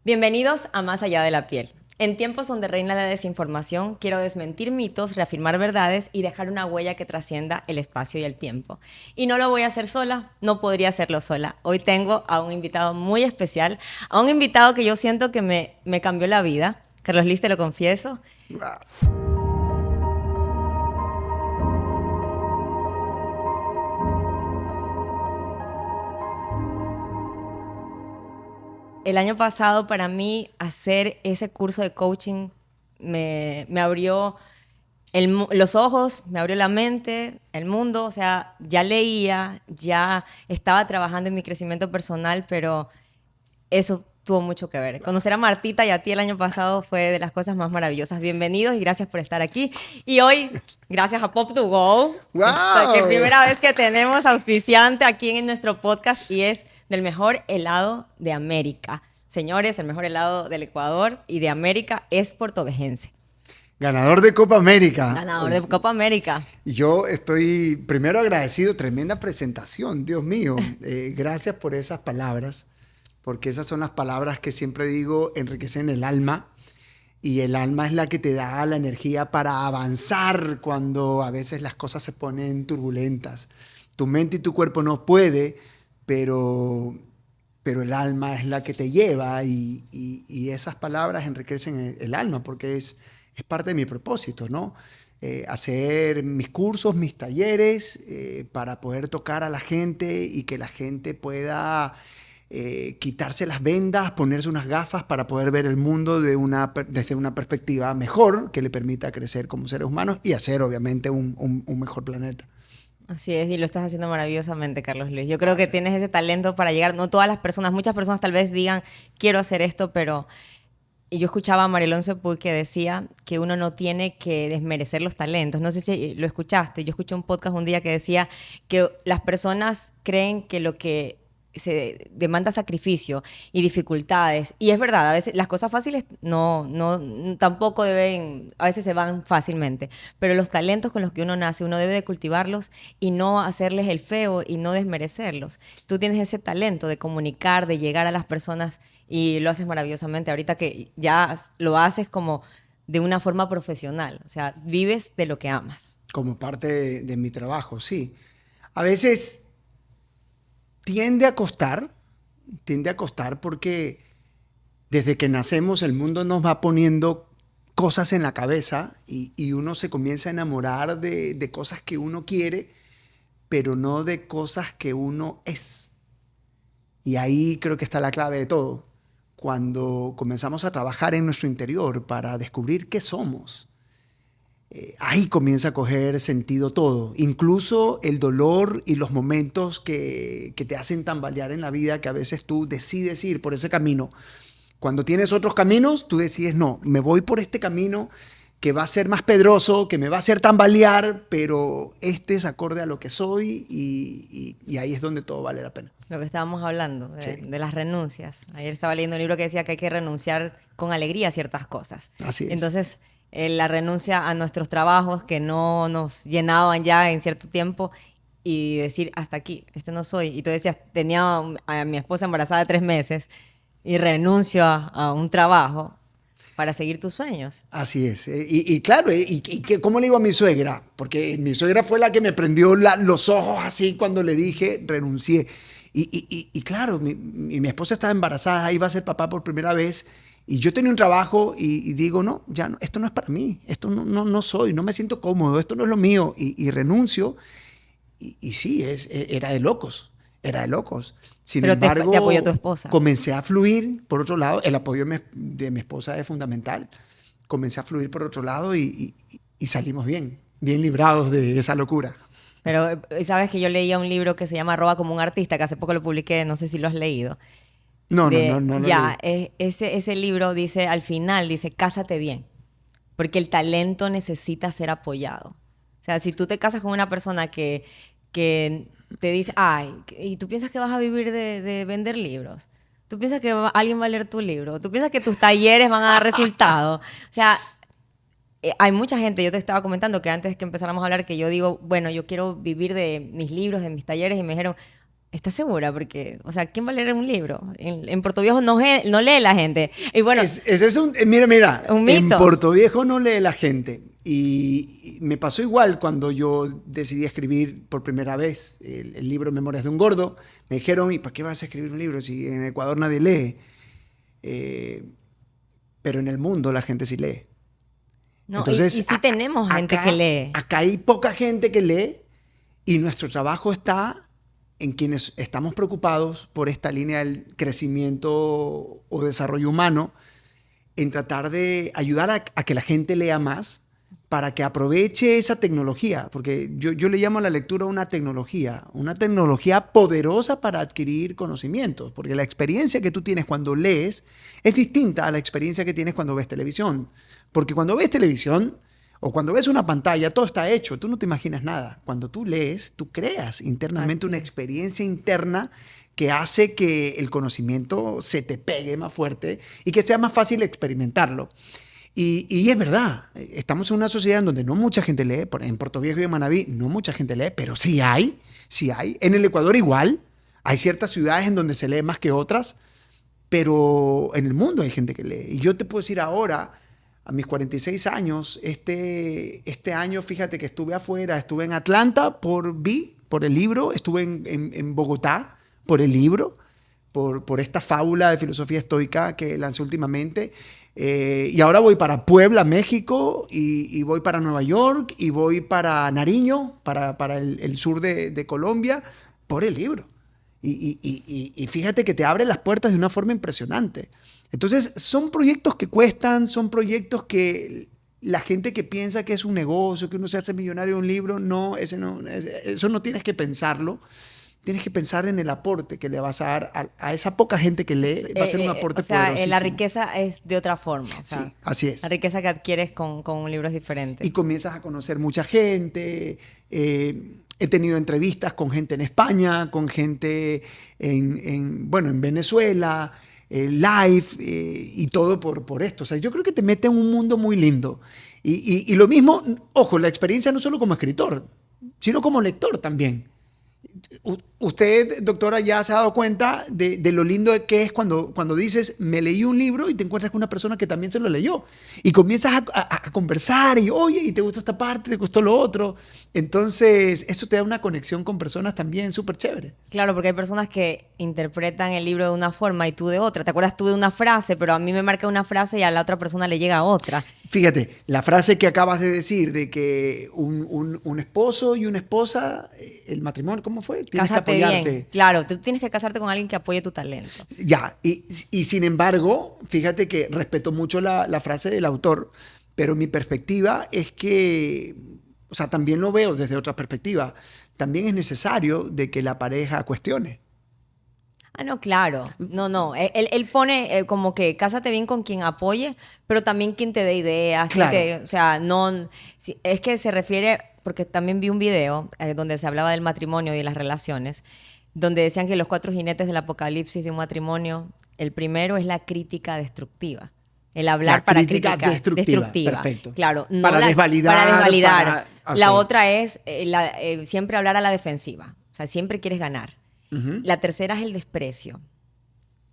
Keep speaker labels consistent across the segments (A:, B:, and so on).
A: Bienvenidos a Más allá de la piel. En tiempos donde reina la desinformación, quiero desmentir mitos, reafirmar verdades y dejar una huella que trascienda el espacio y el tiempo. Y no lo voy a hacer sola, no podría hacerlo sola. Hoy tengo a un invitado muy especial, a un invitado que yo siento que me cambió la vida. Carlos Liz, te lo confieso.
B: Wow.
A: El año pasado para mí hacer ese curso de coaching me abrió los ojos, me abrió la mente, el mundo, o sea, ya leía, ya estaba trabajando en mi crecimiento personal, pero eso tuvo mucho que ver. Conocer a Martita y a ti el año pasado fue de las cosas más maravillosas. Bienvenidos y gracias por estar aquí. Y hoy, gracias a Pop2Go, que primera vez que tenemos auspiciante aquí en nuestro podcast y es del mejor helado de América. Señores, el mejor helado del Ecuador y de América es portovejense.
B: Ganador de Copa América.
A: Ganador de Copa América.
B: Yo estoy primero agradecido, tremenda presentación, Dios mío. Gracias por esas palabras, porque esas son las palabras que siempre digo enriquecen el alma. Y el alma es la que te da la energía para avanzar cuando a veces las cosas se ponen turbulentas. Tu mente y tu cuerpo no puede, pero el alma es la que te lleva y esas palabras enriquecen el alma porque es parte de mi propósito, ¿no? Hacer mis cursos, mis talleres para poder tocar a la gente y que la gente pueda quitarse las vendas, ponerse unas gafas para poder ver el mundo desde una perspectiva mejor que le permita crecer como seres humanos y hacer obviamente un mejor planeta.
A: Así es, y lo estás haciendo maravillosamente, Carlos Luis. Yo creo que tienes ese talento para llegar, no todas las personas, muchas personas tal vez digan, quiero hacer esto, pero... Y yo escuchaba a Marilyn Sepuy que decía que uno no tiene que desmerecer los talentos. No sé si lo escuchaste. Yo escuché un podcast un día que decía que las personas creen que lo que se demanda sacrificio y dificultades. Y es verdad, a veces las cosas fáciles tampoco deben, a veces se van fácilmente. Pero los talentos con los que uno nace, uno debe de cultivarlos y no hacerles el feo y no desmerecerlos. Tú tienes ese talento de comunicar, de llegar a las personas y lo haces maravillosamente. Ahorita que ya lo haces como de una forma profesional. O sea, vives de lo que amas.
B: Como parte de mi trabajo, sí. A veces tiende a costar porque desde que nacemos el mundo nos va poniendo cosas en la cabeza y uno se comienza a enamorar de cosas que uno quiere, pero no de cosas que uno es. Y ahí creo que está la clave de todo. Cuando comenzamos a trabajar en nuestro interior para descubrir qué somos, ahí comienza a coger sentido todo. Incluso el dolor y los momentos que te hacen tambalear en la vida, que a veces tú decides ir por ese camino. Cuando tienes otros caminos, tú decides, no, me voy por este camino que va a ser más pedroso, que me va a hacer tambalear, pero este es acorde a lo que soy y ahí es donde todo vale la pena.
A: Lo que estábamos hablando,
B: Sí.
A: de las renuncias. Ayer estaba leyendo un libro que decía que hay que renunciar con alegría a ciertas cosas.
B: Así es.
A: Entonces, la renuncia a nuestros trabajos que no nos llenaban ya en cierto tiempo y decir, hasta aquí, este no soy. Y tú decías, tenía a mi esposa embarazada de 3 meses y renuncio a un trabajo para seguir tus sueños.
B: Así es. Y claro, ¿cómo le digo a mi suegra? Porque mi suegra fue la que me prendió los ojos así cuando le dije, renuncié. Y claro, mi esposa estaba embarazada, iba a ser papá por primera vez. Y yo tenía un trabajo y digo, no, ya no, esto no es para mí. Esto no soy, no me siento cómodo, esto no es lo mío. Y renuncio. Y sí, era de locos. Era de locos. Sin
A: Pero
B: embargo,
A: te apoyó tu esposa.
B: comencé a fluir por otro lado. El apoyo de mi esposa es fundamental. Comencé a fluir por otro lado y salimos bien librados de esa locura.
A: Pero sabes que yo leía un libro que se llama Roba como un artista, que hace poco lo publiqué, no sé si lo has leído.
B: No lo leí.
A: Ese libro dice, al final, dice, cásate bien, porque el talento necesita ser apoyado. O sea, si tú te casas con una persona que te dice, ay, y tú piensas que vas a vivir de vender libros, tú piensas que alguien va a leer tu libro, tú piensas que tus talleres van a dar resultados. O sea, hay mucha gente, yo te estaba comentando que antes que empezáramos a hablar, que yo digo, bueno, yo quiero vivir de mis libros, de mis talleres, y me dijeron, ¿Estás segura? Porque, o sea, ¿quién va a leer un libro? En Puerto Viejo no lee la gente. Y bueno,
B: Ese es mira,
A: un
B: en
A: mito.
B: Puerto Viejo no lee la gente. Y me pasó igual cuando yo decidí escribir por primera vez el libro Memorias de un Gordo. Me dijeron, ¿y para qué vas a escribir un libro si en Ecuador nadie lee? Pero en el mundo la gente sí lee.
A: No,
B: Entonces,
A: y sí tenemos gente que lee.
B: acá hay poca gente que lee y nuestro trabajo está en quienes estamos preocupados por esta línea del crecimiento o desarrollo humano, en tratar de ayudar a que la gente lea más para que aproveche esa tecnología, porque yo le llamo a la lectura una tecnología poderosa para adquirir conocimientos, porque la experiencia que tú tienes cuando lees es distinta a la experiencia que tienes cuando ves televisión, porque cuando ves televisión o cuando ves una pantalla, todo está hecho, tú no te imaginas nada. Cuando tú lees, tú creas internamente una experiencia interna que hace que el conocimiento se te pegue más fuerte y que sea más fácil experimentarlo. Y es verdad, estamos en una sociedad en donde no mucha gente lee, en Puerto Viejo y en Manabí no mucha gente lee, pero sí hay, sí hay. En el Ecuador igual, hay ciertas ciudades en donde se lee más que otras, pero en el mundo hay gente que lee. Y yo te puedo decir ahora, a mis 46 años, este año, fíjate que estuve afuera, estuve en Atlanta por el libro, estuve en Bogotá por el libro, por esta fábula de filosofía estoica que lancé últimamente. Y ahora voy para Puebla, México, y voy para Nueva York, y voy para Nariño, para el sur de Colombia, por el libro. Y fíjate que te abre las puertas de una forma impresionante. Entonces, son proyectos que cuestan, son proyectos que la gente que piensa que es un negocio, que uno se hace millonario de un libro, no, eso no tienes que pensarlo. Tienes que pensar en el aporte que le vas a dar a esa poca gente que lee. Va a ser un aporte
A: o sea,
B: poderosísimo.
A: la riqueza es de otra forma. O sea,
B: Sí, así es.
A: la riqueza que adquieres con un libro es diferente.
B: Y comienzas a conocer mucha gente. He tenido entrevistas con gente en España, con gente en Venezuela, live, y todo por esto. O sea, yo creo que te mete en un mundo muy lindo. Y lo mismo, ojo, la experiencia no solo como escritor, sino como lector también. Usted, doctora, ya se ha dado cuenta de lo lindo que es cuando dices, me leí un libro y te encuentras con una persona que también se lo leyó. Y comienzas a conversar y, oye, ¿y te gustó esta parte? ¿Te gustó lo otro? Entonces, eso te da una conexión con personas también súper chévere.
A: Claro, porque hay personas que interpretan el libro de una forma y tú de otra. ¿Te acuerdas tú de una frase, pero a mí me marca una frase y a la otra persona le llega otra?
B: Fíjate, la frase que acabas de decir de que un esposo y una esposa, el matrimonio, ¿cómo fue? Tienes
A: Cásate
B: que apoyarte.
A: bien. Claro, tú tienes que casarte con alguien que apoye tu talento.
B: Ya, y sin embargo, fíjate que respeto mucho la frase del autor, pero mi perspectiva es que, o sea, también lo veo desde otra perspectiva. También es necesario de que la pareja cuestione.
A: Ah, no, claro. No. Él pone como que cásate bien con quien apoye, pero también quien te dé ideas.
B: Claro.
A: O sea, no. Es que se refiere, porque también vi un video donde se hablaba del matrimonio y de las relaciones, donde decían que los 4 jinetes del apocalipsis de un matrimonio, el primero es la crítica destructiva. El hablar para
B: crítica destructiva. Perfecto.
A: Claro, no
B: para desvalidar.
A: Para desvalidar.
B: Okay.
A: La otra es siempre hablar a la defensiva. O sea, siempre quieres ganar.
B: Uh-huh.
A: La tercera es el desprecio.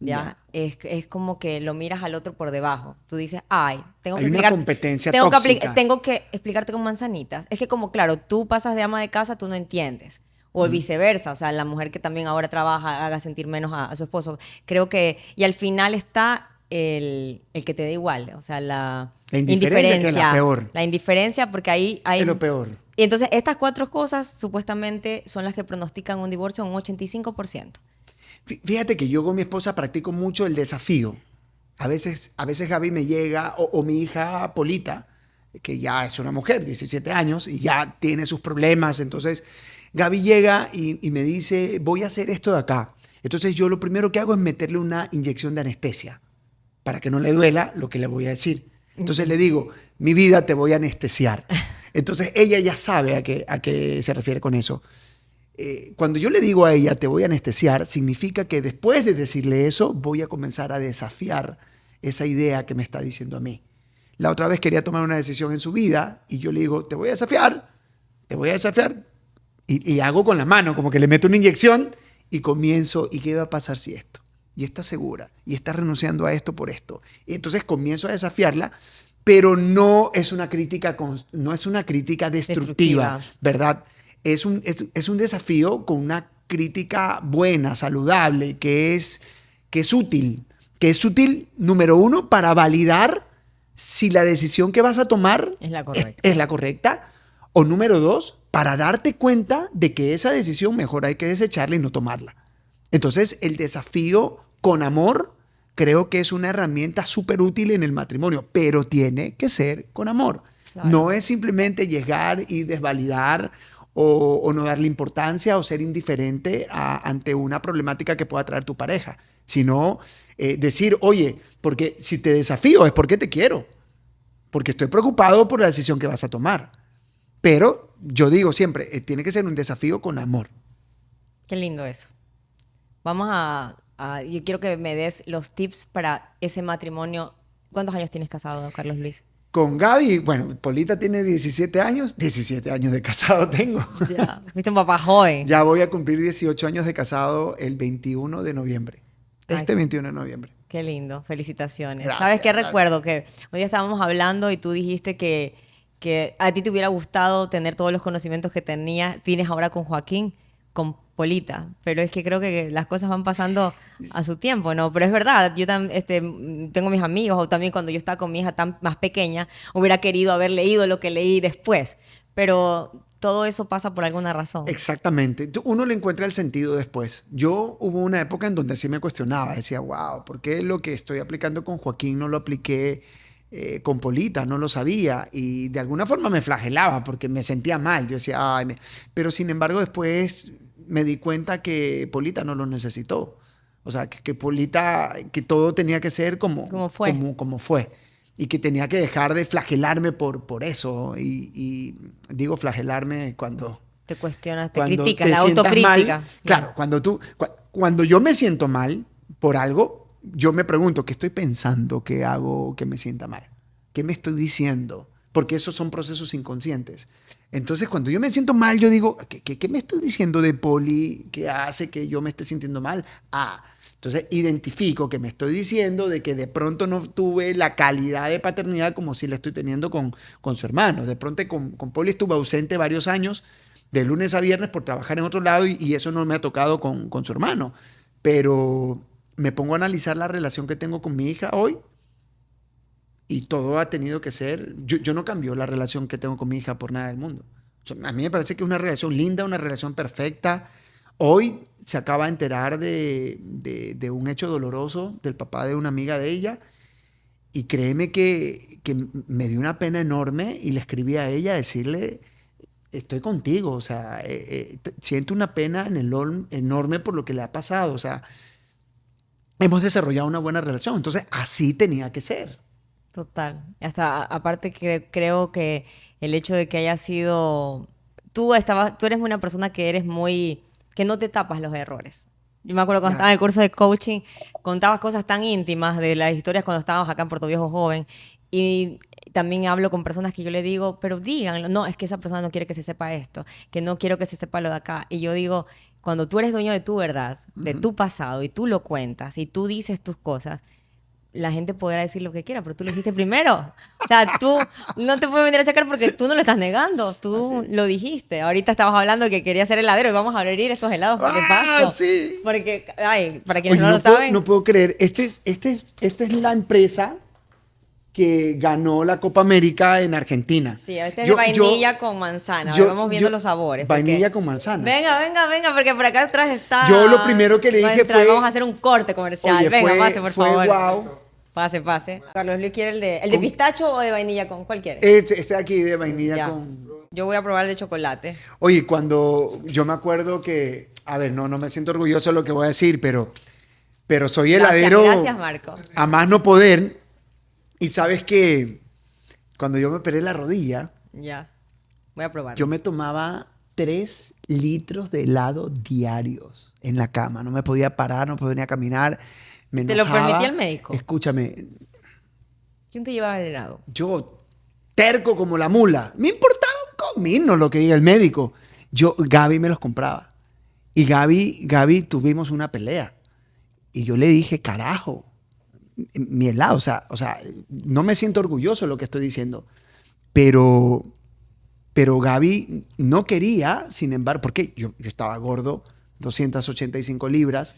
A: ¿Ya?
B: Yeah.
A: Es como que lo miras al otro por debajo. Tú dices, ay, tengo que
B: Hay una
A: explicar,
B: competencia tóxica.
A: tengo que explicarte con manzanitas. Es que como, claro, tú pasas de ama de casa, tú no entiendes. O viceversa, o sea, la mujer que también ahora trabaja haga sentir menos a su esposo. Creo que, y al final está el que te da igual, o sea, la indiferencia.
B: Que es la peor.
A: La indiferencia, porque ahí hay...
B: Es lo peor.
A: Y entonces estas 4 cosas supuestamente son las que pronostican un divorcio en un 85%.
B: Fíjate que yo con mi esposa practico mucho el desafío. A veces Gaby me llega, o mi hija Polita, que ya es una mujer, 17 años, y ya tiene sus problemas. Entonces Gaby llega y me dice, voy a hacer esto de acá. Entonces yo lo primero que hago es meterle una inyección de anestesia para que no le duela lo que le voy a decir. Entonces le digo, mi vida, te voy a anestesiar. Entonces ella ya sabe a qué se refiere con eso. Cuando yo le digo a ella, te voy a anestesiar, significa que después de decirle eso, voy a comenzar a desafiar esa idea que me está diciendo a mí. La otra vez quería tomar una decisión en su vida y yo le digo, te voy a desafiar, y hago con la mano, como que le meto una inyección y comienzo, ¿y qué va a pasar si esto? Y está segura, y está renunciando a esto por esto. Y entonces comienzo a desafiarla, pero no es una crítica, no es una crítica destructiva, ¿verdad? Es un desafío con una crítica buena, saludable, que es útil. Que es útil, número uno, para validar si la decisión que vas a tomar es la correcta. O número dos, para darte cuenta de que esa decisión mejor hay que desecharla y no tomarla. Entonces, el desafío con amor creo que es una herramienta súper útil en el matrimonio, pero tiene que ser con amor. Claro. No es simplemente llegar y desvalidar o no darle importancia o ser indiferente ante una problemática que pueda traer tu pareja, sino decir, oye, porque si te desafío es porque te quiero, porque estoy preocupado por la decisión que vas a tomar. Pero yo digo siempre, tiene que ser un desafío con amor.
A: Qué lindo eso. Vamos yo quiero que me des los tips para ese matrimonio. ¿Cuántos años tienes casado, Carlos Luis?
B: Con Gaby, bueno, Polita tiene 17 años. 17 años de casado tengo.
A: Ya, fuiste un papá joven.
B: Ya voy a cumplir 18 años de casado el 21 de noviembre. Este 21 de noviembre.
A: Qué lindo, felicitaciones.
B: Gracias,
A: ¿Sabes qué
B: gracias.
A: recuerdo? Que hoy día estábamos hablando y tú dijiste que a ti te hubiera gustado tener todos los conocimientos que tienes ahora con Joaquín, con Polita, pero es que creo que las cosas van pasando a su tiempo, ¿no? Pero es verdad, yo tengo mis amigos, o también cuando yo estaba con mi hija tan más pequeña, hubiera querido haber leído lo que leí después, pero todo eso pasa por alguna razón.
B: Exactamente. Uno le encuentra el sentido después. Hubo una época en donde sí me cuestionaba, decía, wow, ¿por qué lo que estoy aplicando con Joaquín no lo apliqué con Polita? No lo sabía, y de alguna forma me flagelaba porque me sentía mal. Yo decía, ay, pero sin embargo después me di cuenta que Polita no lo necesitó. O sea, que Polita, que todo tenía que ser como fue. Y que tenía que dejar de flagelarme por eso. Y digo flagelarme cuando
A: te cuestionas, te criticas, la
B: autocrítica. Claro, cuando yo me siento mal por algo, yo me pregunto, ¿qué estoy pensando que hago que me sienta mal? ¿Qué me estoy diciendo? Porque esos son procesos inconscientes. Entonces, cuando yo me siento mal, yo digo, ¿qué me estoy diciendo de Poli que hace que yo me esté sintiendo mal? Entonces identifico que me estoy diciendo de que de pronto no tuve la calidad de paternidad como si la estoy teniendo con su hermano. De pronto con Poli estuve ausente varios años, de lunes a viernes, por trabajar en otro lado, y eso no me ha tocado con su hermano. Pero me pongo a analizar la relación que tengo con mi hija hoy, y todo ha tenido que ser... Yo no cambio la relación que tengo con mi hija por nada del mundo. O sea, a mí me parece que es una relación linda, una relación perfecta. Hoy se acaba de enterar de un hecho doloroso del papá de una amiga de ella, y créeme que me dio una pena enorme, y le escribí a ella a decirle, estoy contigo, o sea, siento una pena enorme por lo que le ha pasado. O sea, hemos desarrollado una buena relación, entonces así tenía que ser.
A: Total. Hasta aparte que creo que el hecho de que haya sido... Tú eres una persona que no te tapas los errores. Yo me acuerdo cuando estaba en el curso de coaching, contabas cosas tan íntimas de las historias cuando estábamos acá en Puerto Viejo joven, y también hablo con personas que yo le digo, pero díganlo, no, es que esa persona no quiere que se sepa esto, que no quiero que se sepa lo de acá. Y yo digo, cuando tú eres dueño de tu verdad, de tu pasado, y tú lo cuentas, y tú dices tus cosas, la gente podrá decir lo que quiera, pero tú lo dijiste primero. O sea, tú no te puedes venir a achacar porque tú no lo estás negando. Tú lo dijiste. Ahorita estabas hablando de que querías ser heladero y vamos a abrir estos helados. ¿Por qué pasó?
B: Sí.
A: Porque, para quienes no lo saben...
B: No puedo creer. Esta es la empresa que ganó la Copa América en Argentina.
A: Sí, este es de vainilla con manzana. Vamos viendo los sabores.
B: Vainilla con manzana.
A: Venga, porque por acá atrás está...
B: Yo lo primero que le dije fue...
A: Vamos a hacer un corte comercial.
B: Oye,
A: venga, pase, por favor.
B: Wow.
A: Pase. Carlos Luis, ¿quiere el de pistacho o de vainilla con? ¿Cuál quiere?
B: Este aquí de vainilla con...
A: Yo voy a probar el de chocolate.
B: Oye, cuando yo me acuerdo que... A ver, no me siento orgulloso de lo que voy a decir, pero soy heladero...
A: Gracias, Marco.
B: A más no poder. Y sabes que cuando yo me operé la rodilla...
A: Ya, voy a probar.
B: Yo me tomaba 3 litros de helado diarios en la cama. No me podía parar, no podía caminar. Me enojaba.
A: ¿Te lo permitía el médico?
B: Escúchame.
A: ¿Quién te llevaba el helado?
B: Yo, terco como la mula. Me importaba un comino lo que diga el médico. Gaby me los compraba. Y Gaby tuvimos una pelea. Y yo le dije, carajo, mi helado, o sea, no me siento orgulloso de lo que estoy diciendo, pero Gaby no quería, sin embargo, porque yo estaba gordo, 285 libras,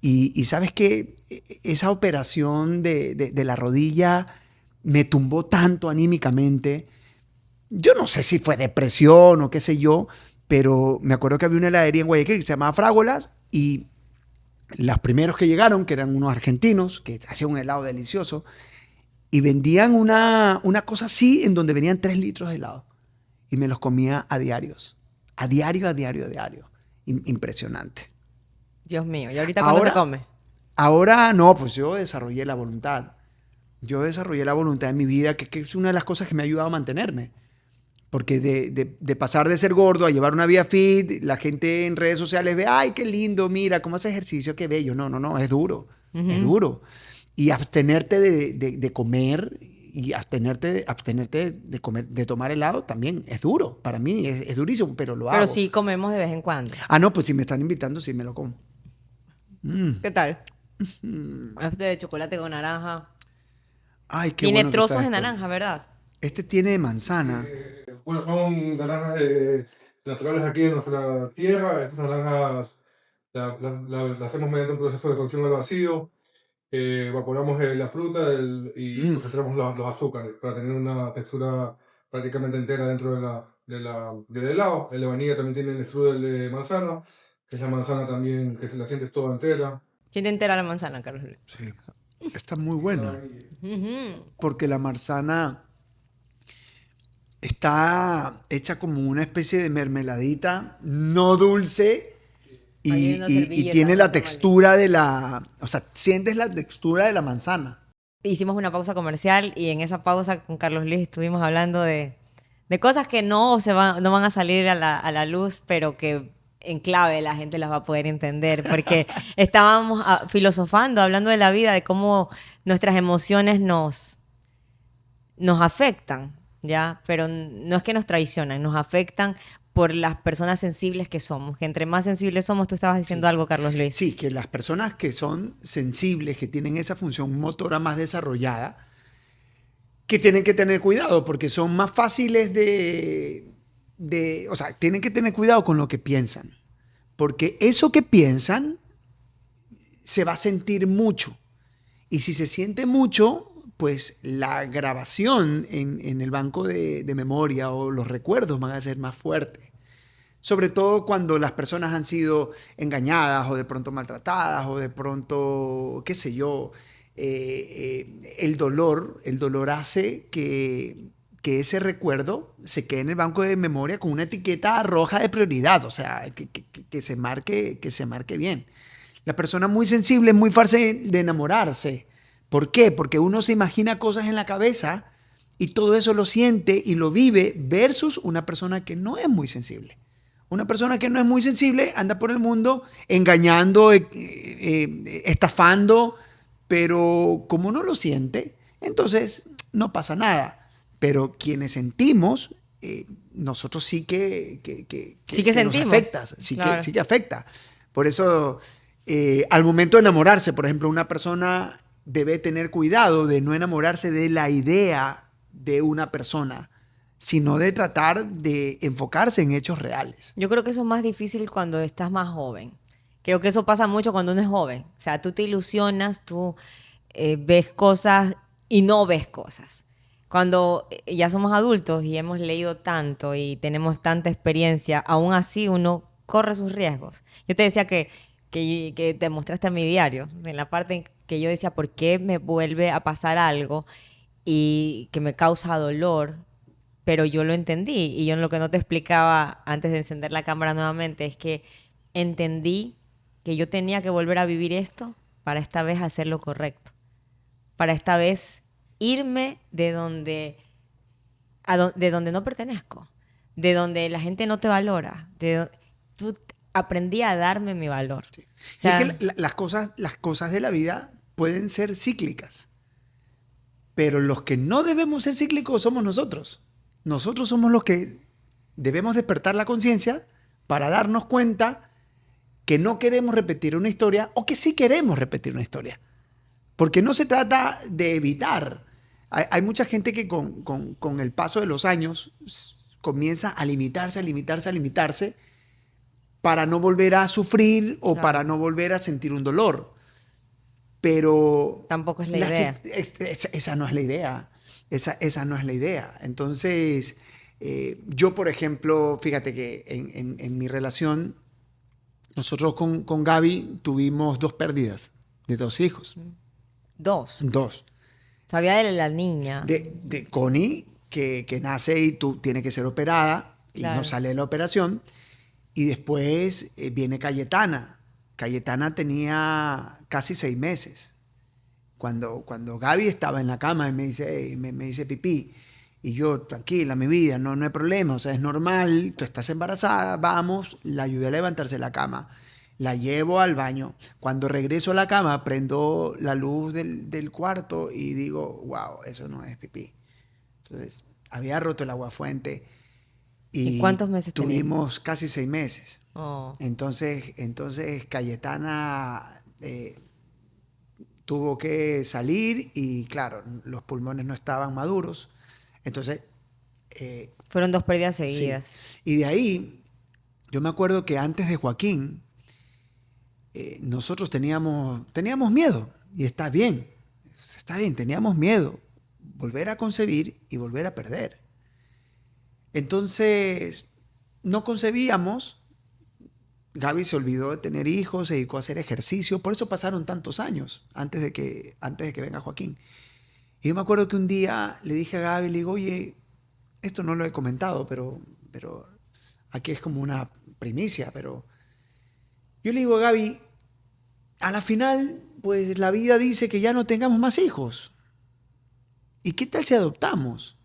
B: y sabes que esa operación de la rodilla me tumbó tanto anímicamente. Yo no sé si fue depresión o qué sé yo, pero me acuerdo que había una heladería en Guayaquil que se llamaba Frágolas y los primeros que llegaron, que eran unos argentinos, que hacían un helado delicioso, y vendían una cosa así en donde venían 3 litros de helado. Y me los comía a diarios. A diario, a diario, a diario. Impresionante.
A: Dios mío, ¿y ahorita cuándo te comes?
B: Ahora no, pues yo desarrollé la voluntad. Yo desarrollé la voluntad en mi vida, que es una de las cosas que me ha ayudado a mantenerme. Porque de pasar de ser gordo a llevar una vida fit, la gente en redes sociales ve, ay, qué lindo, mira, cómo hace ejercicio, qué bello. No, es duro, es duro. Y abstenerte de comer y abstenerte de comer, de tomar helado también es duro. Para mí es durísimo, pero lo hago.
A: Pero sí comemos de vez en cuando.
B: Ah, no, pues si me están invitando, sí me lo como.
A: ¿Qué tal? Este de chocolate con naranja.
B: Ay, qué
A: Tiene
B: bueno que
A: trozos
B: está
A: de
B: esto.
A: naranja, ¿verdad?
B: Este tiene manzana.
C: Bueno, son naranjas naturales aquí en nuestra tierra. Estas naranjas las hacemos mediante un proceso de cocción al vacío. Evaporamos la fruta y concentramos los azúcares para tener una textura prácticamente entera dentro del helado. El de vainilla también tiene el strudel de manzana, que es la manzana también que se la sientes toda entera.
A: Siente entera la manzana, Carlos Luis.
B: Sí, está muy buena. Porque la manzana está hecha como una especie de mermeladita, no dulce,
A: Hay una
B: y
A: servilleta,
B: tiene la
A: no se
B: textura de la... O sea, sientes la textura de la manzana.
A: Hicimos una pausa comercial y en esa pausa con Carlos Luis estuvimos hablando de cosas que no van a salir a la luz, pero que en clave la gente las va a poder entender, porque estábamos filosofando, hablando de la vida, de cómo nuestras emociones nos afectan, ¿ya? Pero no es que nos traicionan, nos afectan por las personas sensibles que somos, que entre más sensibles somos, tú estabas diciendo algo, Carlos Luis.
B: Sí, que las personas que son sensibles, que tienen esa función motora más desarrollada, que tienen que tener cuidado porque son más fáciles o sea, tienen que tener cuidado con lo que piensan, porque eso que piensan se va a sentir mucho. Y si se siente mucho, pues la grabación en el banco de memoria o los recuerdos van a ser más fuertes. Sobre todo cuando las personas han sido engañadas o de pronto maltratadas o de pronto, qué sé yo, el dolor hace que ese recuerdo se quede en el banco de memoria con una etiqueta roja de prioridad, o sea, que se marque bien. La persona muy sensible es muy fácil de enamorarse. ¿Por qué? Porque uno se imagina cosas en la cabeza y todo eso lo siente y lo vive versus una persona que no es muy sensible. Una persona que no es muy sensible anda por el mundo engañando, estafando, pero como no lo siente, entonces no pasa nada. Pero quienes sentimos, nosotros sí que
A: sentimos.
B: Nos afecta,
A: Claro.
B: sí que afecta. Por eso, al momento de enamorarse, por ejemplo, una persona debe tener cuidado de no enamorarse de la idea de una persona, sino de tratar de enfocarse en hechos reales.
A: Yo creo que eso es más difícil cuando estás más joven. Creo que eso pasa mucho cuando uno es joven. O sea, tú te ilusionas, tú ves cosas y no ves cosas. Cuando ya somos adultos y hemos leído tanto y tenemos tanta experiencia, aún así uno corre sus riesgos. Yo te decía que te mostraste a mi diario, en la parte en que yo decía, ¿por qué me vuelve a pasar algo y que me causa dolor? Pero yo lo entendí y yo lo que no te explicaba antes de encender la cámara nuevamente es que entendí que yo tenía que volver a vivir esto para esta vez hacer lo correcto, para esta vez irme de donde no pertenezco, de donde la gente no te valora, aprendí a darme mi valor.
B: Sí.
A: O sea,
B: y es que las cosas de la vida pueden ser cíclicas, pero los que no debemos ser cíclicos somos nosotros. Nosotros somos los que debemos despertar la conciencia para darnos cuenta que no queremos repetir una historia o que sí queremos repetir una historia. Porque no se trata de evitar. Hay mucha gente que con el paso de los años comienza a limitarse, a limitarse, a limitarse para no volver a sufrir o
A: Claro.
B: para no volver a sentir un dolor. Pero
A: Tampoco es la idea.
B: esa no es la idea. Esa no es la idea. Entonces, yo, por ejemplo, fíjate que en mi relación, nosotros con Gaby tuvimos 2 pérdidas de 2 hijos.
A: 2.
B: 2.
A: Sabía de la niña.
B: De Connie, que nace y tú tienes que ser operada y
A: Claro.
B: no sale de la operación. Y después viene Cayetana. Cayetana tenía casi 6 meses. Cuando Gaby estaba en la cama y me dice pipí, y yo, tranquila, mi vida, no hay problema, o sea, es normal, tú estás embarazada, vamos, la ayudé a levantarse de la cama, la llevo al baño. Cuando regreso a la cama, prendo la luz del cuarto y digo, wow, eso no es pipí. Entonces, había roto el aguafuente
A: ¿Y cuántos meses tenía?
B: tuvimos casi 6 meses.
A: Oh.
B: Entonces Cayetana tuvo que salir y claro, los pulmones no estaban maduros. Entonces,
A: Fueron 2 pérdidas
B: sí.
A: seguidas.
B: Y de ahí, yo me acuerdo que antes de Joaquín, nosotros teníamos miedo. Y está bien, teníamos miedo. Volver a concebir y volver a perder. Entonces, no concebíamos. Gaby se olvidó de tener hijos, se dedicó a hacer ejercicio. Por eso pasaron tantos años antes de que venga Joaquín. Y yo me acuerdo que un día le dije a Gaby, le digo, oye, esto no lo he comentado, pero aquí es como una primicia, pero yo le digo a Gaby, a la final, pues la vida dice que ya no tengamos más hijos. ¿Y qué tal si adoptamos?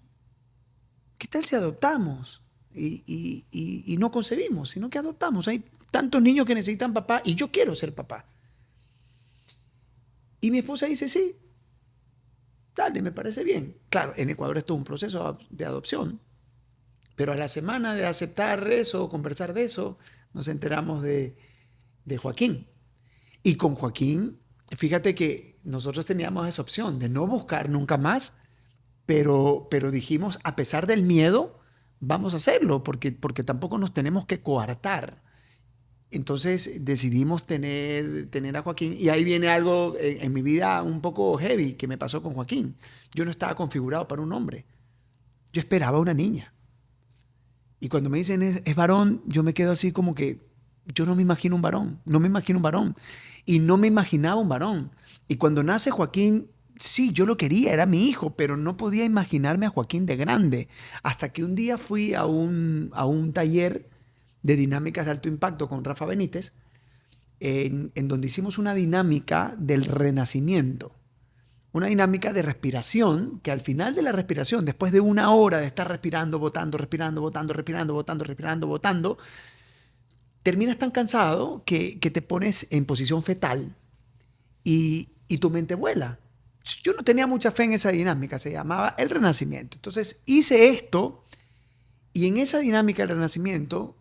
B: ¿Qué tal si adoptamos? Y no concebimos, sino que adoptamos. Hay tantos niños que necesitan papá y yo quiero ser papá. Y mi esposa dice, sí, dale, me parece bien. Claro, en Ecuador esto es un proceso de adopción, pero a la semana de aceptar eso, conversar de eso, nos enteramos de Joaquín. Y con Joaquín, fíjate que nosotros teníamos esa opción de no buscar nunca más, pero dijimos, a pesar del miedo, vamos a hacerlo, porque tampoco nos tenemos que coartar. Entonces decidimos tener a Joaquín. Y ahí viene algo en mi vida un poco heavy que me pasó con Joaquín. Yo no estaba configurado para un hombre. Yo esperaba una niña. Y cuando me dicen es varón, yo me quedo así como que yo no me imagino un varón. No me imagino un varón. Y no me imaginaba un varón. Y cuando nace Joaquín, sí, yo lo quería, era mi hijo, pero no podía imaginarme a Joaquín de grande. Hasta que un día fui a un taller de dinámicas de alto impacto con Rafa Benítez, en donde hicimos una dinámica del renacimiento. Una dinámica de respiración, que al final de la respiración, después de 1 hora de estar respirando, botando, respirando, botando, respirando, botando, respirando, botando, terminas tan cansado que te pones en posición fetal y tu mente vuela. Yo no tenía mucha fe en esa dinámica, se llamaba el renacimiento. Entonces hice esto y en esa dinámica del renacimiento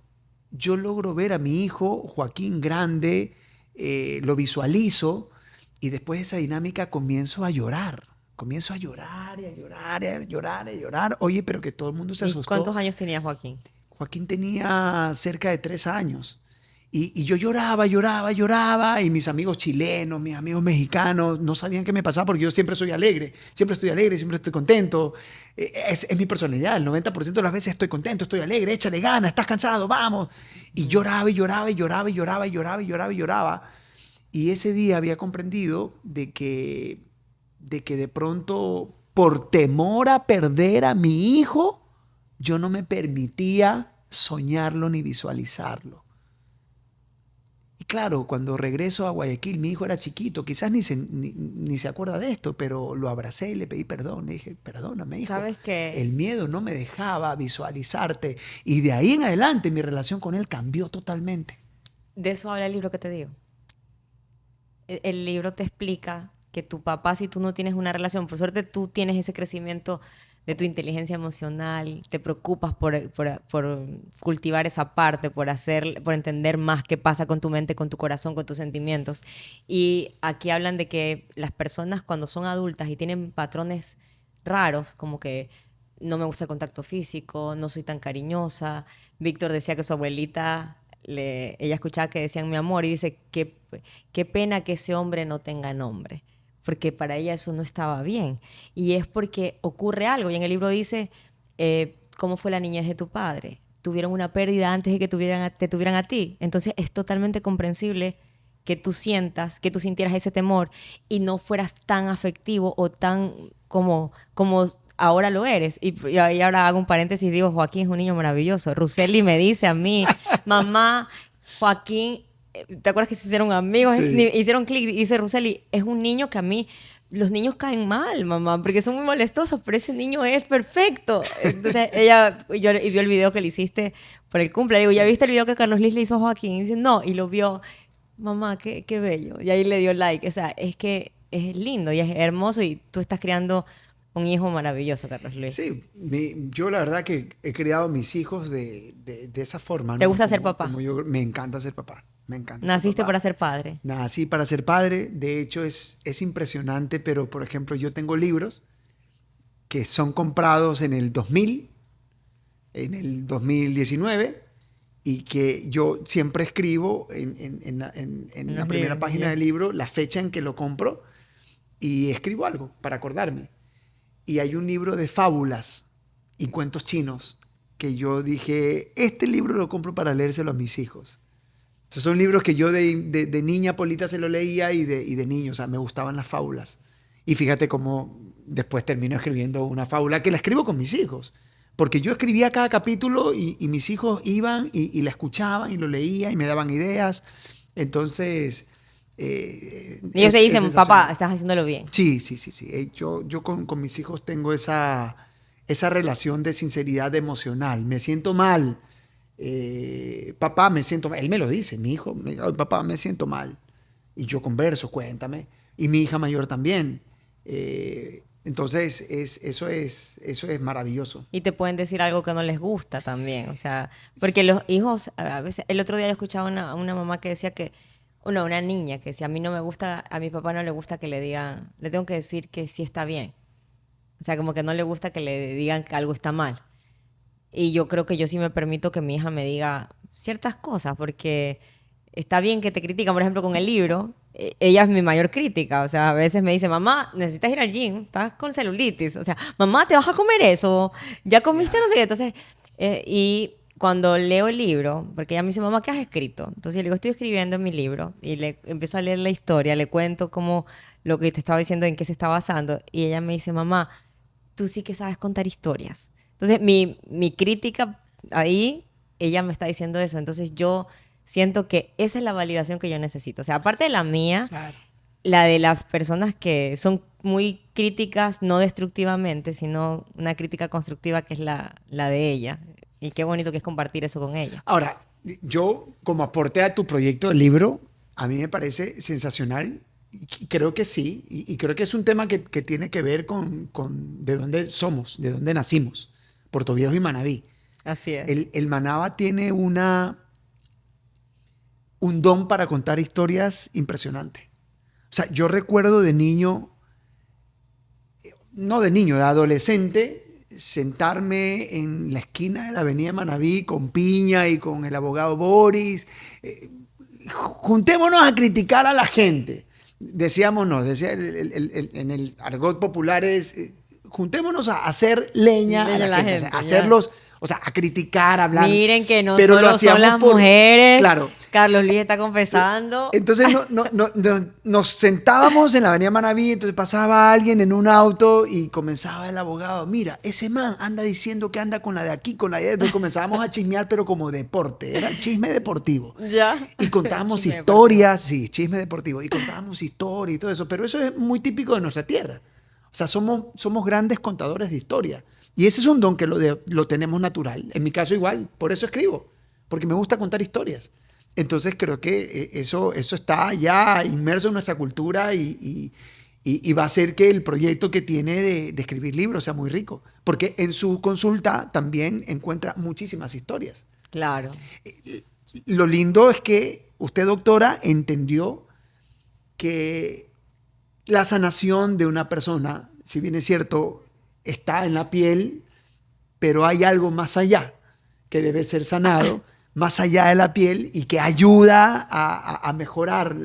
B: yo logro ver a mi hijo Joaquín grande, lo visualizo y después de esa dinámica comienzo a llorar. Comienzo a llorar y a llorar y a llorar y a llorar. Oye, pero que todo el mundo se
A: ¿Y
B: asustó.
A: cuántos años tenía Joaquín?
B: Joaquín tenía cerca de 3 años. Y yo lloraba, lloraba, lloraba. Y mis amigos chilenos, mis amigos mexicanos, no sabían qué me pasaba porque yo siempre soy alegre. Siempre estoy alegre, siempre estoy contento. Es mi personalidad. El 90% de las veces estoy contento, estoy alegre, échale ganas, estás cansado, vamos. Y lloraba y lloraba y lloraba y lloraba y lloraba y lloraba y lloraba. Y ese día había comprendido de que de pronto, por temor a perder a mi hijo, yo no me permitía soñarlo ni visualizarlo. Y claro, cuando regreso a Guayaquil, mi hijo era chiquito, quizás ni se acuerda de esto, pero lo abracé y le pedí perdón. Le dije, perdóname, hijo.
A: ¿Sabes qué?
B: El miedo no me dejaba visualizarte. Y de ahí en adelante mi relación con él cambió totalmente.
A: De eso habla el libro que te digo. El libro te explica que tu papá, si tú no tienes una relación, por suerte tú tienes ese crecimiento de tu inteligencia emocional, te preocupas por cultivar esa parte, por entender más qué pasa con tu mente, con tu corazón, con tus sentimientos. Y aquí hablan de que las personas cuando son adultas y tienen patrones raros, como que no me gusta el contacto físico, no soy tan cariñosa. Víctor decía que su abuelita, ella escuchaba que decían mi amor y dice, qué pena que ese hombre no tenga nombre, porque para ella eso no estaba bien. Y es porque ocurre algo. Y en el libro dice, ¿cómo fue la niñez de tu padre? Tuvieron una pérdida antes de que te tuvieran a ti. Entonces es totalmente comprensible que tú sintieras ese temor y no fueras tan afectivo o tan como ahora lo eres. Y ahora hago un paréntesis y digo, Joaquín es un niño maravilloso. Ruseli me dice a mí, mamá, Joaquín, ¿te acuerdas que se hicieron amigos?
B: Sí.
A: Hicieron clic. Y dice Ruseli, es un niño que a mí, los niños caen mal, mamá, porque son muy molestosos, pero ese niño es perfecto. Entonces y vio el video que le hiciste por el cumple. Le digo, ¿ya viste el video que Carlos Liz le hizo a Joaquín? Y dice, no, y lo vio. Mamá, qué bello. Y ahí le dio like. O sea, es que es lindo y es hermoso y tú estás creando un hijo maravilloso, Carlos Luis.
B: Sí, yo la verdad que he criado a mis hijos de esa forma,
A: ¿Te
B: ¿no?
A: gusta ser papá?
B: Me encanta ser papá. Me encanta
A: ¿Naciste
B: ser papá.
A: para ser padre?
B: Nací para ser padre. De hecho, es impresionante, pero por ejemplo, yo tengo libros que son comprados en el 2000, en el 2019, y que yo siempre escribo en la primera
A: libros,
B: página
A: ya.
B: del libro la fecha en que lo compro y escribo algo para acordarme. Y hay un libro de fábulas y cuentos chinos que yo dije, este libro lo compro para leérselo a mis hijos. Entonces son libros que yo de niña Polita se lo leía y de niño, o sea, me gustaban las fábulas. Y fíjate cómo después termino escribiendo una fábula que la escribo con mis hijos. Porque yo escribía cada capítulo y mis hijos iban y la escuchaban y lo leían y me daban ideas. Entonces...
A: Y ellos te dicen, papá, estás haciéndolo bien.
B: Sí. Yo con mis hijos tengo esa relación de sinceridad emocional. Me siento mal. Papá, me siento mal. Él me lo dice, mi hijo. Papá, me siento mal. Y yo converso, cuéntame. Y mi hija mayor también. Entonces, eso es maravilloso.
A: Y te pueden decir algo que no les gusta también. O sea, porque los hijos, a veces, el otro día yo escuchaba una mamá que decía que, una niña que decía, a mí no me gusta, a mi papá no le gusta que le digan, le tengo que decir que sí está bien. O sea, como que no le gusta que le digan que algo está mal. Y yo creo que yo sí me permito que mi hija me diga ciertas cosas, porque está bien que te critican. Por ejemplo, con el libro, ella es mi mayor crítica. O sea, a veces me dice, mamá, necesitas ir al gym, estás con celulitis. O sea, mamá, ¿te vas a comer eso? ¿Ya comiste no sé qué? Entonces, y cuando leo el libro, porque ella me dice, mamá, ¿qué has escrito? Entonces yo le digo, estoy escribiendo en mi libro. Y le empiezo a leer la historia, le cuento cómo lo que te estaba diciendo, en qué se está basando. Y ella me dice, mamá, tú sí que sabes contar historias. Entonces, mi crítica ahí, ella me está diciendo eso. Entonces, yo siento que esa es la validación que yo necesito. O sea, aparte de la mía,
B: Claro.
A: la de las personas que son muy críticas, no destructivamente, sino una crítica constructiva que es la de ella. Y qué bonito que es compartir eso con ella.
B: Ahora, yo como aporte a tu proyecto de libro, a mí me parece sensacional. Creo que sí, y creo que es un tema que tiene que ver con de dónde somos, de dónde nacimos, Puerto Viejo y Manabí.
A: Así es.
B: El Manaba tiene un don para contar historias impresionante. O sea, yo recuerdo de niño, no de niño, de adolescente, sentarme en la esquina de la avenida Manabí con Piña y con el abogado Boris. Juntémonos a criticar a la gente. Decíamos, no, en el argot popular es, juntémonos a hacer leña a la gente, o sea, hacerlos, o sea, a criticar, a hablar.
A: Miren que no
B: pero
A: solo son las mujeres.
B: Claro.
A: Carlos Luis está confesando.
B: Entonces nos sentábamos en la avenida Manabí, entonces pasaba alguien en un auto y comenzaba el abogado, mira, ese man anda diciendo que anda con la de aquí, con la de allá. Entonces comenzábamos a chismear, pero como deporte, era chisme deportivo.
A: Ya.
B: Y contábamos
A: Chisme
B: historias, sí, chisme deportivo, y contábamos historias y todo eso, pero eso es muy típico de nuestra tierra. O sea, somos grandes contadores de historia. Y ese es un don que lo tenemos natural. En mi caso igual, por eso escribo, porque me gusta contar historias. Entonces creo que eso está ya inmerso en nuestra cultura y Y va a hacer que el proyecto que tiene de escribir libros sea muy rico. Porque en su consulta también encuentra muchísimas historias.
A: Claro.
B: Lo lindo es que usted, doctora, entendió que la sanación de una persona, si bien es cierto, está en la piel, pero hay algo más allá que debe ser sanado, más allá de la piel y que ayuda a mejorar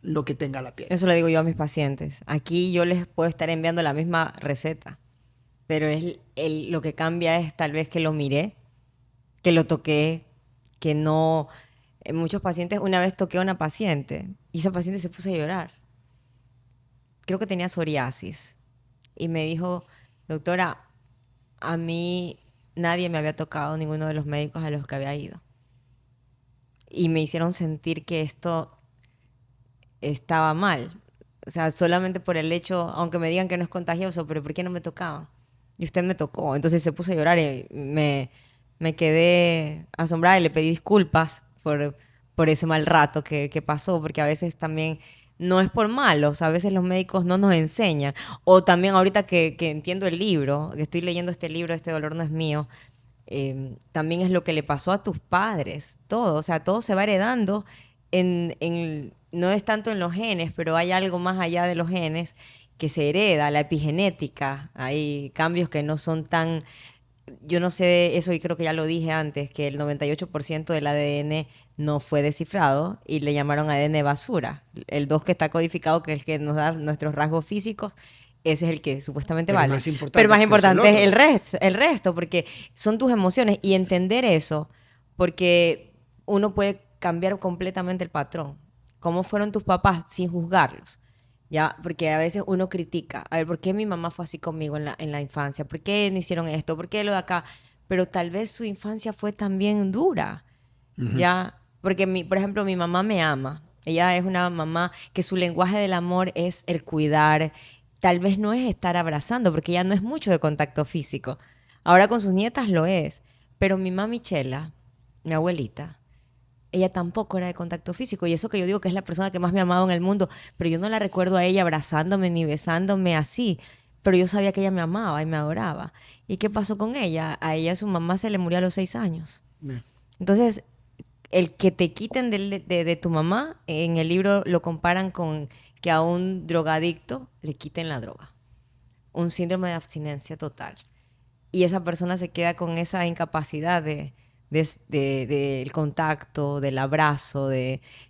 B: lo que tenga la piel.
A: Eso le digo yo a mis pacientes. Aquí yo les puedo estar enviando la misma receta, pero lo que cambia es tal vez que lo miré, que lo toqué, que no... muchos pacientes, una vez toqué a una paciente y esa paciente se puso a llorar. Creo que tenía psoriasis. Y me dijo, doctora, a mí nadie me había tocado, ninguno de los médicos a los que había ido. Y me hicieron sentir que esto estaba mal. O sea, solamente por el hecho, aunque me digan que no es contagioso, pero ¿por qué no me tocaban? Y usted me tocó. Entonces se puso a llorar y me quedé asombrada y le pedí disculpas por ese mal rato que pasó, porque a veces también no es por malos, a veces los médicos no nos enseñan. O también ahorita que entiendo el libro, que estoy leyendo este libro, Este dolor no es mío, también es lo que le pasó a tus padres, todo, o sea, todo se va heredando no es tanto en los genes, pero hay algo más allá de los genes que se hereda, la epigenética, hay cambios que no son tan, yo no sé eso y creo que ya lo dije antes, que el 98% del ADN no fue descifrado y le llamaron ADN basura. El 2 que está codificado, que es el que nos da nuestros rasgos físicos, ese es el que supuestamente
B: Pero
A: vale.
B: más importante
A: Pero más
B: es
A: importante es
B: otro.
A: el resto, porque son tus emociones y entender eso, porque uno puede cambiar completamente el patrón. ¿Cómo fueron tus papás sin juzgarlos? ¿Ya? Porque a veces uno critica. A ver, ¿por qué mi mamá fue así conmigo en la infancia? ¿Por qué no hicieron esto? ¿Por qué lo de acá? Pero tal vez su infancia fue también dura. ¿Ya? Porque, por ejemplo, mi mamá me ama. Ella es una mamá que su lenguaje del amor es el cuidar. Tal vez no es estar abrazando, porque ella no es mucho de contacto físico. Ahora con sus nietas lo es. Pero mi mami Chela, mi abuelita, ella tampoco era de contacto físico. Y eso que yo digo que es la persona que más me ha amado en el mundo. Pero yo no la recuerdo a ella abrazándome ni besándome así. Pero yo sabía que ella me amaba y me adoraba. ¿Y qué pasó con ella? A ella su mamá se le murió a los 6 años.
B: Bien.
A: Entonces, el que te quiten de tu mamá, en el libro lo comparan con que a un drogadicto le quiten la droga. Un síndrome de abstinencia total. Y esa persona se queda con esa incapacidad del contacto, del abrazo,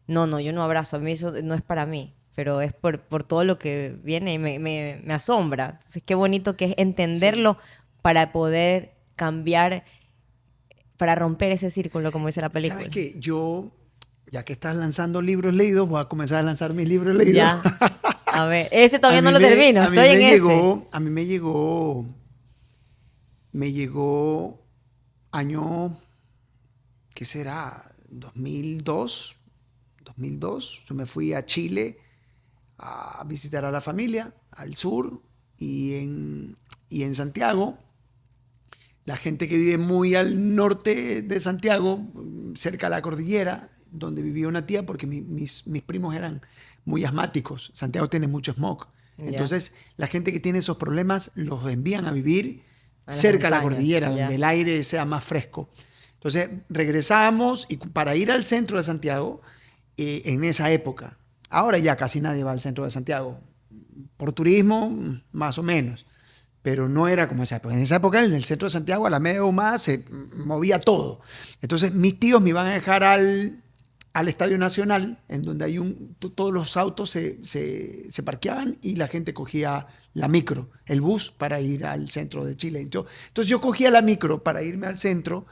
A: no, yo no abrazo, a mí eso no es para mí, pero es por todo lo que viene y me asombra. Entonces, qué bonito que es entenderlo para poder cambiar, para romper ese círculo, como dice la película.
B: ¿Sabes qué? Yo, ya que estás lanzando libros leídos, voy a comenzar a lanzar mis libros leídos.
A: Ya, a ver, ese todavía no lo termino, estoy en ese.
B: A mí me llegó año, ¿qué será? 2002. Yo me fui a Chile a visitar a la familia, al sur y en Santiago. La gente que vive muy al norte de Santiago, cerca de la cordillera, donde vivía una tía, porque mis primos eran muy asmáticos. Santiago tiene mucho smog.
A: Ya.
B: Entonces, la gente que tiene esos problemas los envían a vivir
A: A las
B: cerca de la
A: montañas,
B: cordillera,
A: ya.
B: donde el aire sea más fresco. Entonces, regresamos y para ir al centro de Santiago, en esa época, ahora ya casi nadie va al centro de Santiago. Por turismo, más o menos. Pero no era como esa época. En esa época, en el centro de Santiago, a la media humada, se movía todo. Entonces, mis tíos me iban a dejar al Estadio Nacional, en donde hay todos los autos se parqueaban y la gente cogía la micro, el bus, para ir al centro de Chile. Entonces, yo cogía la micro para irme al centro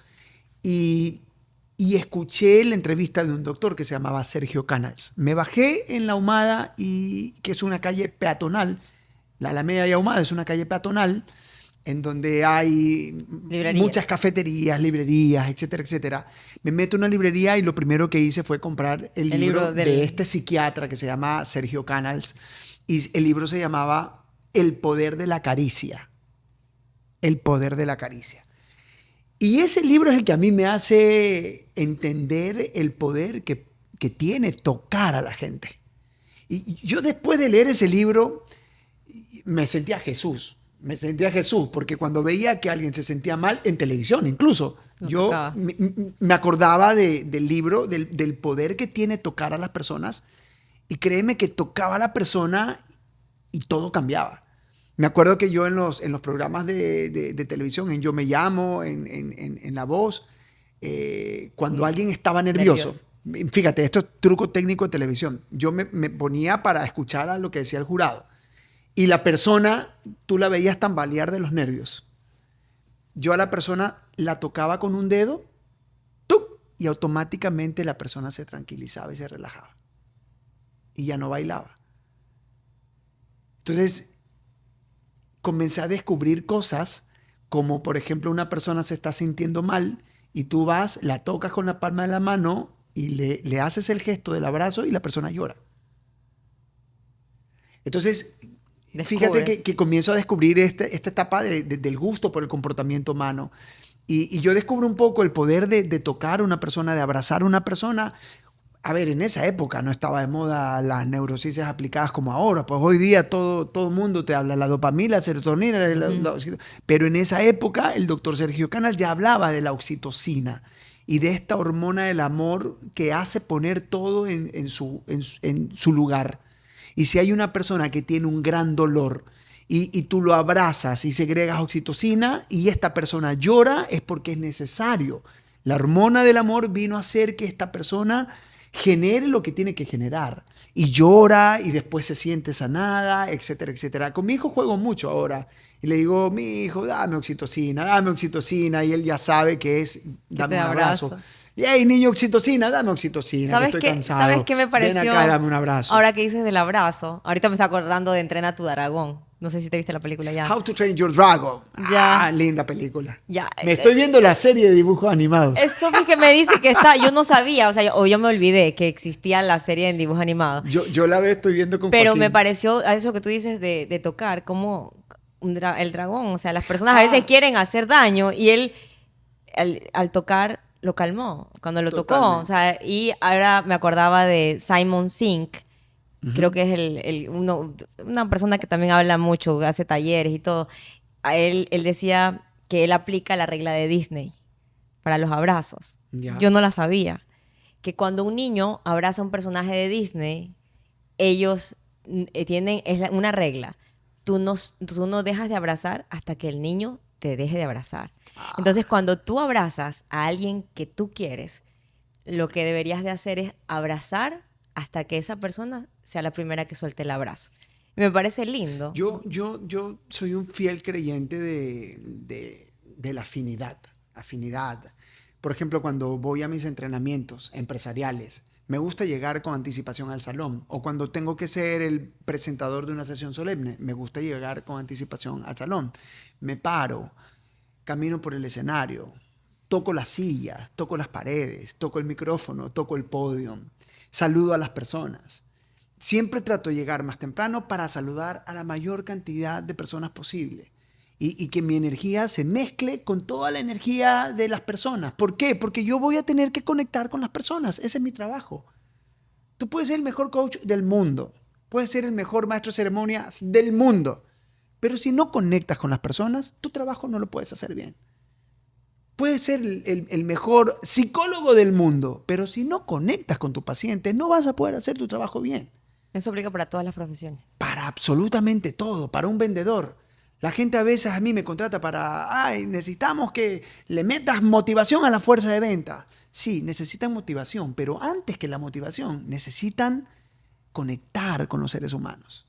B: y escuché la entrevista de un doctor que se llamaba Sergio Canals. Me bajé en la Ahumada, que es una calle peatonal. La Alameda y Ahumada es una calle peatonal en donde hay muchas cafeterías, librerías, etcétera, etcétera. Me meto en una librería y lo primero que hice fue comprar el libro de este psiquiatra que se llama Sergio Canals. Y el libro se llamaba El poder de la caricia. El poder de la caricia. Y ese libro es el que a mí me hace entender el poder que tiene tocar a la gente. Y yo después de leer ese libro me sentía Jesús. Me sentía Jesús, porque cuando veía que alguien se sentía mal, en televisión incluso,
A: Lo
B: yo
A: tocaba.
B: me acordaba del libro, del poder que tiene tocar a las personas. Y créeme que tocaba a la persona y todo cambiaba. Me acuerdo que yo en los programas de televisión, en Yo Me Llamo, en La Voz, cuando alguien estaba nervioso, fíjate, esto es truco técnico de televisión, yo me ponía para escuchar a lo que decía el jurado. Y la persona, tú la veías tambalear de los nervios. Yo a la persona la tocaba con un dedo, ¡tuc! Y automáticamente la persona se tranquilizaba y se relajaba. Y ya no bailaba. Entonces, comencé a descubrir cosas como, por ejemplo, una persona se está sintiendo mal y tú vas, la tocas con la palma de la mano y le haces el gesto del abrazo y la persona llora. Entonces, fíjate que comienzo a descubrir esta etapa del gusto por el comportamiento humano. Y yo descubro un poco el poder de tocar a una persona, de abrazar a una persona. A ver, en esa época no estaba de moda las neurociencias aplicadas como ahora. Pues hoy día todo el mundo te habla la dopamina, la serotonina. Pero en esa época el doctor Sergio Canal ya hablaba de la oxitocina y de esta hormona del amor que hace poner todo en su lugar. Y si hay una persona que tiene un gran dolor y tú lo abrazas y segregas oxitocina y esta persona llora, es porque es necesario. La hormona del amor vino a hacer que esta persona genere lo que tiene que generar. Y llora y después se siente sanada, etcétera, etcétera. Con mi hijo juego mucho ahora. Y le digo, mi hijo, dame oxitocina, dame oxitocina. Y él ya sabe que es, dame un abrazo. Y hey, niño, oxitocina, dame oxitocina, que estoy cansado.
A: ¿Sabes qué me pareció?
B: Ven acá, dame un abrazo.
A: Ahora que dices del abrazo, ahorita me está acordando de Entrena a tu dragón. No sé si te viste la película ya.
B: How to Train Your Dragon.
A: Ya.
B: Ah, linda película.
A: Ya.
B: Me estoy viendo la serie de dibujos animados.
A: Sofi que me dice que está, yo no sabía, o sea, yo me olvidé que existía la serie en dibujos animados.
B: Yo la estoy viendo con
A: Pero
B: Joaquín.
A: me pareció, a eso que tú dices de tocar, como el dragón, o sea, las personas a veces quieren hacer daño y él al tocar lo calmó cuando lo tocó, o sea, y ahora me acordaba de Simon Sinek, creo que es una persona que también habla mucho, hace talleres y todo. Él decía que él aplica la regla de Disney para los abrazos.
B: Ya.
A: Yo no la sabía. Que cuando un niño abraza a un personaje de Disney, ellos tienen una regla. Tú no dejas de abrazar hasta que el niño te deje de abrazar. Entonces, cuando tú abrazas a alguien que tú quieres, lo que deberías de hacer es abrazar hasta que esa persona sea la primera que suelte el abrazo. Y me parece lindo.
B: Yo soy un fiel creyente de la afinidad. Por ejemplo, cuando voy a mis entrenamientos empresariales, me gusta llegar con anticipación al salón. O cuando tengo que ser el presentador de una sesión solemne, me gusta llegar con anticipación al salón. Me paro, camino por el escenario, toco las sillas, toco las paredes, toco el micrófono, toco el podio, saludo a las personas. Siempre trato de llegar más temprano para saludar a la mayor cantidad de personas posible y que mi energía se mezcle con toda la energía de las personas. ¿Por qué? Porque yo voy a tener que conectar con las personas. Ese es mi trabajo. Tú puedes ser el mejor coach del mundo, puedes ser el mejor maestro de ceremonia del mundo, pero si no conectas con las personas, tu trabajo no lo puedes hacer bien. Puedes ser el mejor psicólogo del mundo, pero si no conectas con tu paciente, no vas a poder hacer tu trabajo bien.
A: Eso aplica para todas las profesiones.
B: Para absolutamente todo, para un vendedor. La gente a veces a mí me contrata para, necesitamos que le metas motivación a la fuerza de venta. Sí, necesitan motivación, pero antes que la motivación, necesitan conectar con los seres humanos.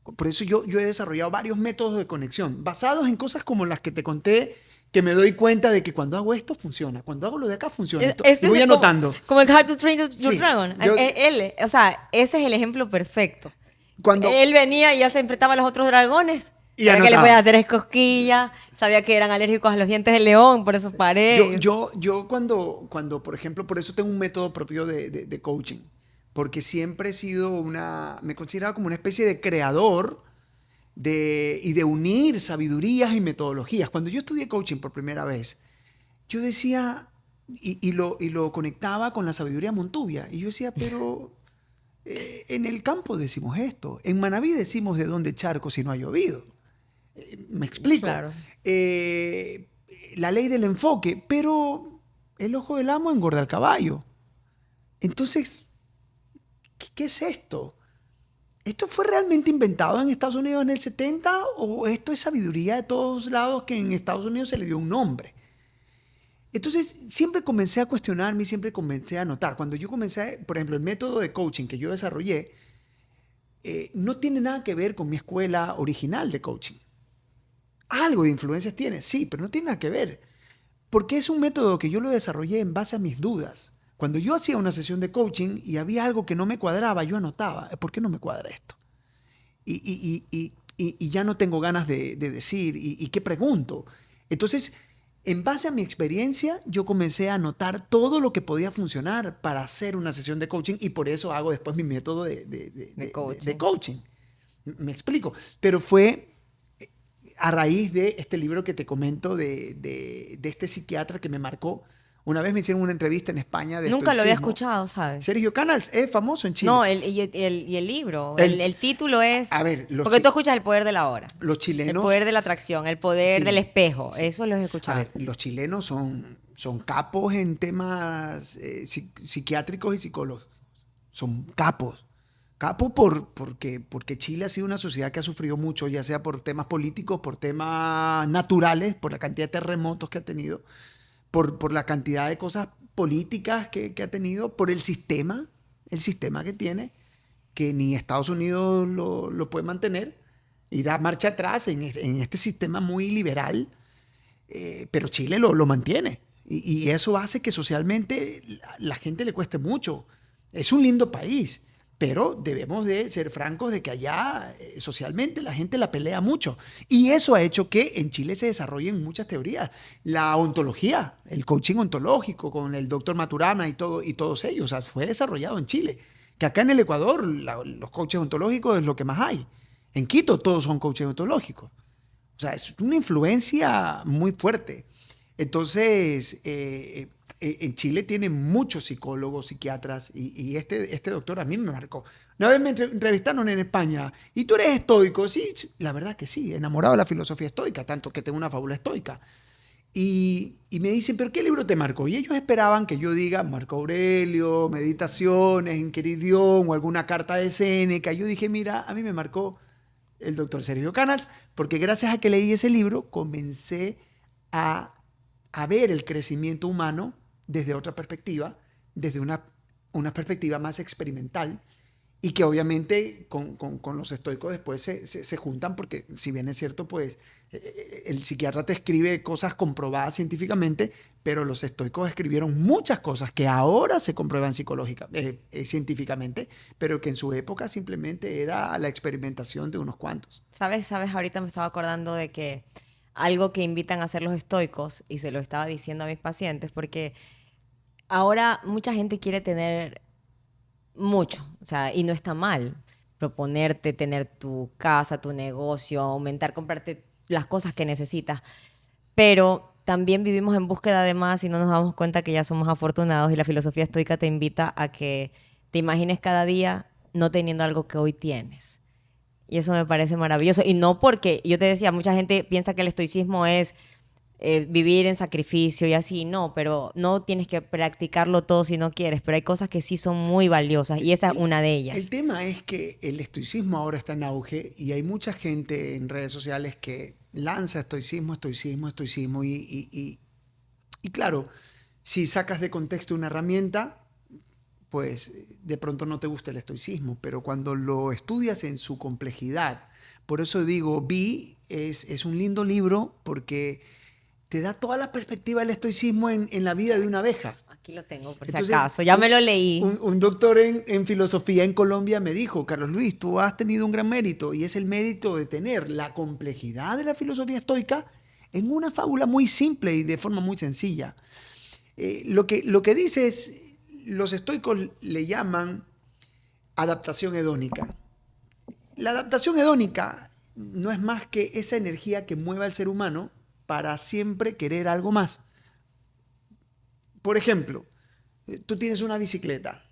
B: Por eso yo he desarrollado varios métodos de conexión, basados en cosas como las que te conté, que me doy cuenta de que cuando hago esto funciona, cuando hago lo de acá funciona. Y voy anotando.
A: Como el How to Train Your Dragon.
B: Yo,
A: o sea, ese es el ejemplo perfecto.
B: Cuando
A: él venía y ya se enfrentaba a los otros dragones.
B: Y
A: sabía que le
B: anotaba.
A: podía hacer escosquilla, sabía que eran alérgicos a los dientes del león, por eso paré.
B: Yo cuando, por ejemplo, por eso tengo un método propio de coaching, porque siempre he sido me he considerado como una especie de creador y de unir sabidurías y metodologías. Cuando yo estudié coaching por primera vez, yo decía, y lo conectaba con la sabiduría Montuvia, y yo decía, pero En el campo decimos esto. En Manabí decimos de dónde charco si no ha llovido. Me explico.
A: Claro.
B: La ley del enfoque, pero el ojo del amo engorda al caballo. Entonces, ¿qué es esto? ¿Esto fue realmente inventado en Estados Unidos en el 70 o esto es sabiduría de todos lados que en Estados Unidos se le dio un nombre? Entonces, siempre comencé a cuestionarme y siempre comencé a notar. Cuando yo comencé, por ejemplo, el método de coaching que yo desarrollé, no tiene nada que ver con mi escuela original de coaching. Algo de influencias tiene, sí, pero no tiene nada que ver. Porque es un método que yo lo desarrollé en base a mis dudas. Cuando yo hacía una sesión de coaching y había algo que no me cuadraba, yo anotaba, ¿por qué no me cuadra esto? Y ya no tengo ganas de decir, ¿y qué pregunto? Entonces, en base a mi experiencia, yo comencé a anotar todo lo que podía funcionar para hacer una sesión de coaching y por eso hago después mi método de coaching. Me explico. Pero fue a raíz de este libro que te comento de este psiquiatra que me marcó. Una vez me hicieron una entrevista en España de
A: Nunca lo había
B: estoicismo.
A: escuchado, ¿sabes?
B: Sergio Canals es famoso en Chile.
A: No, y el libro, el título es...
B: A ver,
A: porque tú escuchas El poder de la hora.
B: los chilenos...
A: El poder de la atracción, el poder
B: Sí,
A: del espejo.
B: sí.
A: Eso los he escuchado.
B: A ver, los chilenos son capos en temas psiquiátricos y psicológicos. Son capos. Capos porque Chile ha sido una sociedad que ha sufrido mucho, ya sea por temas políticos, por temas naturales, por la cantidad de terremotos que ha tenido, por la cantidad de cosas políticas que ha tenido, por el sistema que tiene, que ni Estados Unidos lo puede mantener y da marcha atrás en este sistema muy liberal, pero Chile lo mantiene. Y eso hace que socialmente la gente le cueste mucho. Es un lindo país, pero debemos de ser francos de que allá socialmente la gente la pelea mucho. Y eso ha hecho que en Chile se desarrollen muchas teorías. La ontología, el coaching ontológico con el doctor Maturana y todos ellos, o sea, fue desarrollado en Chile. Que acá en el Ecuador los coaches ontológicos es lo que más hay. En Quito todos son coaches ontológicos. O sea, es una influencia muy fuerte. Entonces, en Chile tiene muchos psicólogos, psiquiatras, y este doctor a mí me marcó. Una vez me entrevistaron en España, ¿y tú eres estoico? Sí, la verdad que sí, enamorado de la filosofía estoica, tanto que tengo una fábula estoica. Y me dicen, ¿pero qué libro te marcó? Y ellos esperaban que yo diga Marco Aurelio, Meditaciones, Enquiridión o alguna carta de Séneca. Yo dije, mira, a mí me marcó el doctor Sergio Canals, porque gracias a que leí ese libro comencé a ver el crecimiento humano desde otra perspectiva, desde una perspectiva más experimental, y que obviamente con los estoicos después se juntan, porque si bien es cierto, pues el psiquiatra te escribe cosas comprobadas científicamente, pero los estoicos escribieron muchas cosas que ahora se comprueban científicamente, pero que en su época simplemente era la experimentación de unos cuantos.
A: ¿Sabes? Ahorita me estaba acordando de que algo que invitan a hacer los estoicos, y se lo estaba diciendo a mis pacientes, porque ahora mucha gente quiere tener mucho, o sea, y no está mal proponerte tener tu casa, tu negocio, aumentar, comprarte las cosas que necesitas, pero también vivimos en búsqueda de más y no nos damos cuenta que ya somos afortunados, y la filosofía estoica te invita a que te imagines cada día no teniendo algo que hoy tienes. Y eso me parece maravilloso. Y no porque, yo te decía, mucha gente piensa que el estoicismo es vivir en sacrificio y así, no, pero no tienes que practicarlo todo si no quieres, pero hay cosas que sí son muy valiosas y esa es una de ellas.
B: El tema es que el estoicismo ahora está en auge y hay mucha gente en redes sociales que lanza estoicismo y claro, si sacas de contexto una herramienta, pues de pronto no te gusta el estoicismo, pero cuando lo estudias en su complejidad, por eso digo, es un lindo libro porque te da toda la perspectiva del estoicismo en la vida de una abeja.
A: Aquí lo tengo, por
B: Entonces,
A: si acaso. Ya me lo leí.
B: Un doctor en filosofía en Colombia me dijo, Carlos Luis, tú has tenido un gran mérito y es el mérito de tener la complejidad de la filosofía estoica en una fábula muy simple y de forma muy sencilla. Lo que dice es, los estoicos le llaman adaptación hedónica. La adaptación hedónica no es más que esa energía que mueve al ser humano para siempre querer algo más. Por ejemplo, tú tienes una bicicleta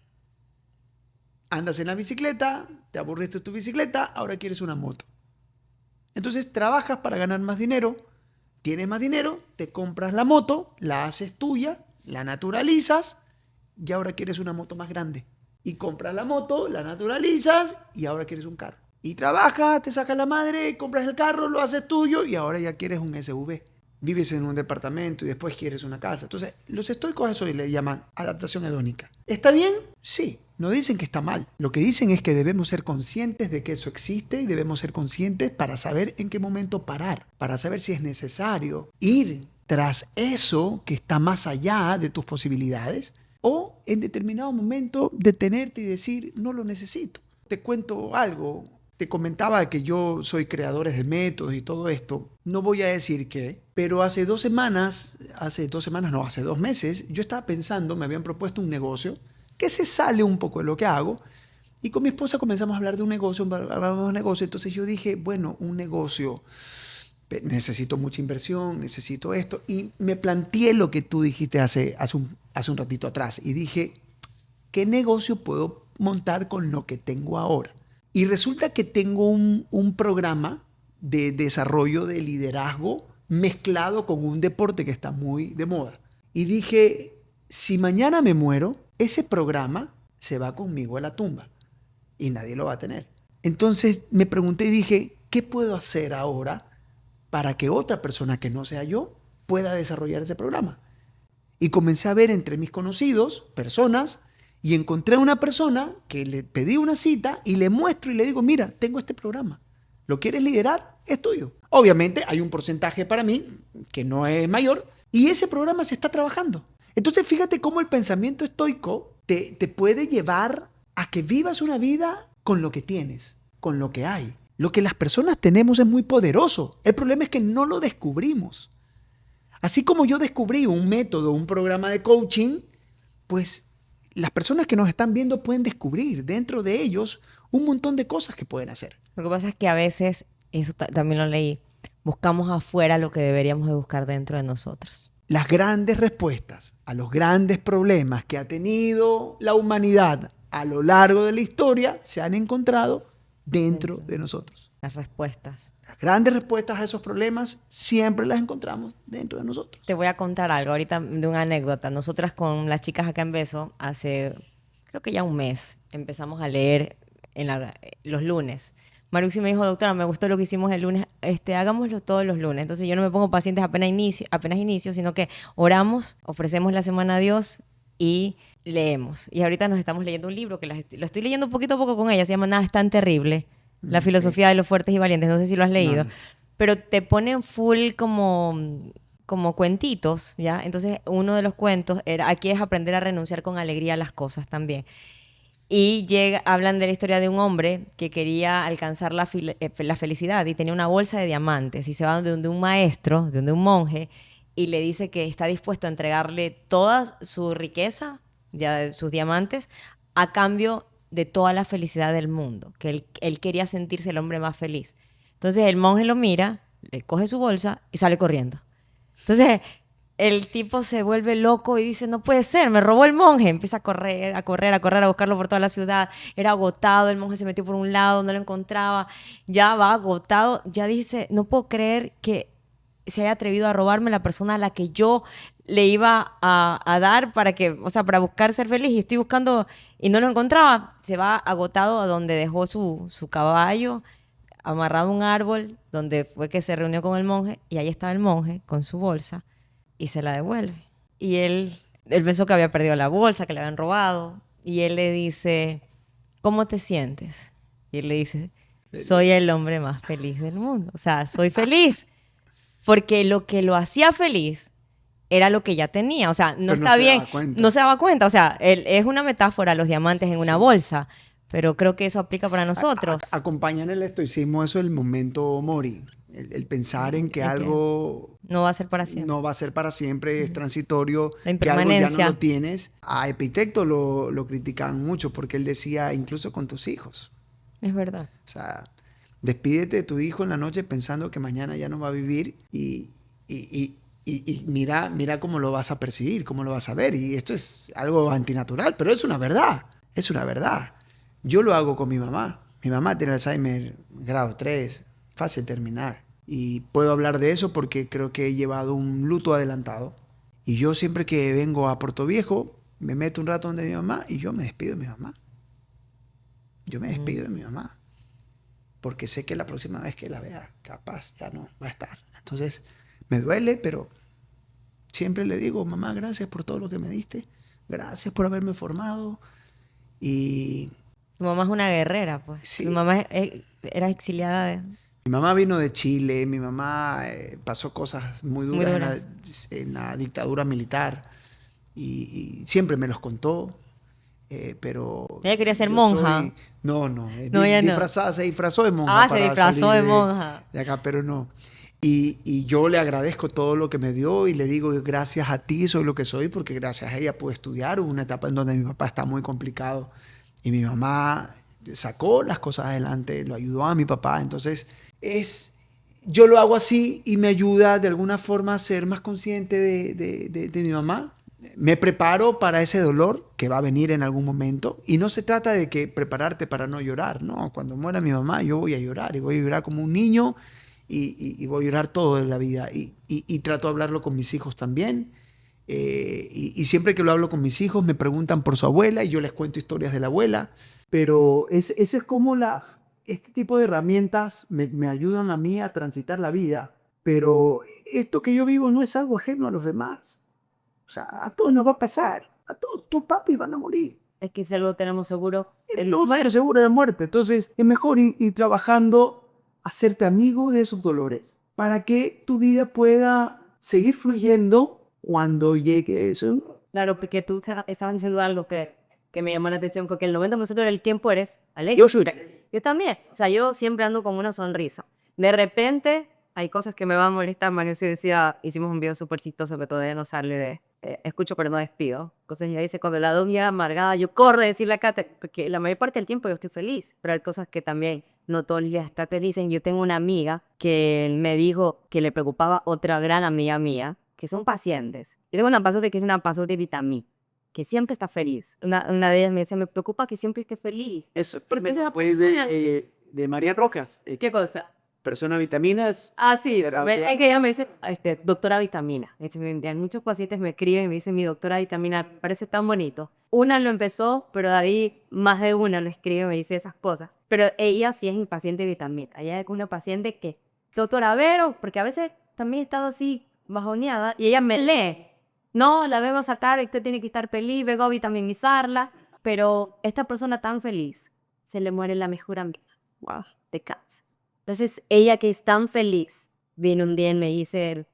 B: Andas en la bicicleta, te aburriste de tu bicicleta, ahora quieres una moto. Entonces trabajas para ganar más dinero, tienes más dinero, te compras la moto, la haces tuya, la naturalizas y ahora quieres una moto más grande. Y compras la moto, la naturalizas y ahora quieres un carro. Y trabajas, te sacas la madre, compras el carro, lo haces tuyo y ahora ya quieres un SUV. Vives en un departamento y después quieres una casa. Entonces, los estoicos a eso le llaman adaptación hedónica. ¿Está bien? Sí. No dicen que está mal. Lo que dicen es que debemos ser conscientes de que eso existe y debemos ser conscientes para saber en qué momento parar, para saber si es necesario ir tras eso que está más allá de tus posibilidades o en determinado momento detenerte y decir, no lo necesito. Te cuento algo. Te comentaba que yo soy creador de métodos y todo esto. No voy a decir qué, pero hace 2 meses, yo estaba pensando, me habían propuesto un negocio que se sale un poco de lo que hago. Y con mi esposa comenzamos a hablar de un negocio, entonces yo dije, bueno, un negocio, necesito mucha inversión, necesito esto. Y me planteé lo que tú dijiste hace un ratito atrás. Y dije, ¿qué negocio puedo montar con lo que tengo ahora? Y resulta que tengo un programa de desarrollo de liderazgo mezclado con un deporte que está muy de moda. Y dije, si mañana me muero, ese programa se va conmigo a la tumba y nadie lo va a tener. Entonces me pregunté y dije, ¿qué puedo hacer ahora para que otra persona que no sea yo pueda desarrollar ese programa? Y comencé a ver entre mis conocidos personas y encontré a una persona que le pedí una cita y le muestro y le digo, mira, tengo este programa. ¿Lo quieres liderar? Es tuyo. Obviamente hay un porcentaje para mí que no es mayor y ese programa se está trabajando. Entonces fíjate cómo el pensamiento estoico te puede llevar a que vivas una vida con lo que tienes, con lo que hay. Lo que las personas tenemos es muy poderoso. El problema es que no lo descubrimos. Así como yo descubrí un método, un programa de coaching, pues las personas que nos están viendo pueden descubrir dentro de ellos un montón de cosas que pueden hacer.
A: Lo que pasa es que a veces, eso también lo leí, buscamos afuera lo que deberíamos de buscar dentro de nosotros.
B: Las grandes respuestas a los grandes problemas que ha tenido la humanidad a lo largo de la historia se han encontrado dentro de nosotros.
A: Las respuestas.
B: Las grandes respuestas a esos problemas siempre las encontramos dentro de nosotros.
A: Te voy a contar algo ahorita de una anécdota. Nosotras con las chicas acá en Beso, hace creo que ya un mes, empezamos a leer los lunes. Mariuxi me dijo, doctora, me gustó lo que hicimos el lunes, hagámoslo todos los lunes. Entonces yo no me pongo pacientes apenas inicio, sino que oramos, ofrecemos la semana a Dios y leemos. Y ahorita nos estamos leyendo un libro que lo estoy leyendo poquito a poco con ella, se llama Nada es tan terrible, la filosofía de los fuertes y valientes. No sé si lo has leído, pero te ponen full como cuentitos, ¿ya? Entonces uno de los cuentos era, aquí es aprender a renunciar con alegría a las cosas también. Y hablan de la historia de un hombre que quería alcanzar la felicidad y tenía una bolsa de diamantes y se va donde un maestro, donde un monje, y le dice que está dispuesto a entregarle toda su riqueza, ya sus diamantes, a cambio de toda la felicidad del mundo, que él quería sentirse el hombre más feliz. Entonces el monje lo mira, le coge su bolsa y sale corriendo. Entonces el tipo se vuelve loco y dice, no puede ser, me robó el monje. Empieza a correr, a buscarlo por toda la ciudad. Era agotado, el monje se metió por un lado, no lo encontraba. Ya va agotado, ya dice, no puedo creer que se haya atrevido a robarme la persona a la que yo le iba a dar para buscar ser feliz. Y estoy buscando y no lo encontraba. Se va agotado a donde dejó su caballo, amarrado a un árbol, donde fue que se reunió con el monje. Y ahí estaba el monje con su bolsa. Y se la devuelve. Y él pensó que había perdido la bolsa, que le habían robado. Y él le dice, ¿cómo te sientes? Y él le dice, soy el hombre más feliz del mundo. O sea, soy feliz. Porque lo que lo hacía feliz era lo que ya tenía. O sea, no está bien. No se daba cuenta. O sea, es una metáfora, los diamantes en una bolsa. Pero creo que eso aplica para nosotros.
B: Acompañan el estoicismo eso el momento mori. El pensar en que algo
A: no va a ser para siempre.
B: No va a ser para siempre, es transitorio,
A: la impermanencia.
B: Que algo ya no lo tienes. A Epicteto lo criticaban mucho porque él decía, incluso con tus hijos.
A: Es verdad.
B: O sea, despídete de tu hijo en la noche pensando que mañana ya no va a vivir y mira cómo lo vas a percibir, cómo lo vas a ver. Y esto es algo antinatural, pero es una verdad. Es una verdad. Yo lo hago con mi mamá. Mi mamá tiene Alzheimer grado 3, fácil terminar. Y puedo hablar de eso porque creo que he llevado un luto adelantado. Y yo siempre que vengo a Puerto Viejo, me meto un rato donde mi mamá y yo me despido de mi mamá. Yo me despido de mi mamá. Porque sé que la próxima vez que la vea, capaz ya no va a estar. Entonces, me duele, pero siempre le digo, mamá, gracias por todo lo que me diste. Gracias por haberme formado. Y
A: Tu mamá es una guerrera, pues.
B: sí,
A: Tu mamá era exiliada
B: mi mamá vino de Chile, mi mamá pasó cosas muy
A: muy
B: duras
A: duras.
B: en la dictadura militar y siempre me los contó. Pero
A: Ella quería ser
B: yo
A: monja.
B: soy... No, no,
A: No, ella no.
B: disfrazada, se disfrazó de monja
A: Ah, se
B: para
A: disfrazó
B: salir
A: de monja.
B: de acá, pero no. Y yo le agradezco todo lo que me dio y le digo, gracias a ti soy lo que soy, porque gracias a ella pude estudiar. Hubo una etapa en donde mi papá está muy complicado y mi mamá sacó las cosas adelante, lo ayudó a mi papá. Entonces, yo lo hago así y me ayuda de alguna forma a ser más consciente de mi mamá. Me preparo para ese dolor que va a venir en algún momento y no se trata de que prepararte para no llorar, no, cuando muera mi mamá yo voy a llorar y voy a llorar como un niño y voy a llorar todo de la vida y trato de hablarlo con mis hijos también y siempre que lo hablo con mis hijos me preguntan por su abuela y yo les cuento historias de la abuela.
D: Pero ese es como este tipo de herramientas me ayudan a mí a transitar la vida. Pero esto que yo vivo no es algo ajeno a los demás. O sea, a todos nos va a pasar. A todos tus papis van a morir.
A: Es que si algo tenemos seguro.
D: No va a ser seguro de muerte. Entonces es mejor ir trabajando, hacerte amigo de esos dolores. Para que tu vida pueda seguir fluyendo cuando llegue eso.
A: Claro, porque tú estabas diciendo algo que me llamó la atención, porque el 90% del tiempo eres alegre.
D: Yo soy...
A: Yo también. O sea, yo siempre ando con una sonrisa. De repente, hay cosas que me van a molestar. Mario sí decía, hicimos un video súper chistoso que todavía no sale de escucho pero no despido. Entonces ella dice, cuando la doña amargada, yo corro a decirle a Kate, porque la mayor parte del tiempo yo estoy feliz, pero hay cosas que también no todos los días te dicen. Yo tengo una amiga que me dijo que le preocupaba otra gran amiga mía, que son pacientes. Yo tengo una paciente que es una paciente de vitamina, que siempre está feliz. Una de ellas me decía, me preocupa que siempre esté feliz.
D: Eso, pues de María Rojas.
A: ¿Qué cosa?
D: Persona vitaminas.
A: Ah, sí,
D: Terapia.
A: es que ella me dice, doctora Vitamina. Muchos pacientes me escriben y me dicen, mi doctora Vitamina parece tan bonito. Una lo empezó, pero de ahí más de una lo escribe y me dice esas cosas. Pero ella sí es impaciente Vitamina. Ella es una paciente que, doctora Vero, porque a veces también he estado así bajoneada y ella me lee. No, la vemos sacar, usted tiene que estar feliz, vengo a vitaminizarla. Pero esta persona tan feliz, se le muere la mejor amiga. Wow, de cáncer. Entonces, ella que es tan feliz, viene un día y me dice,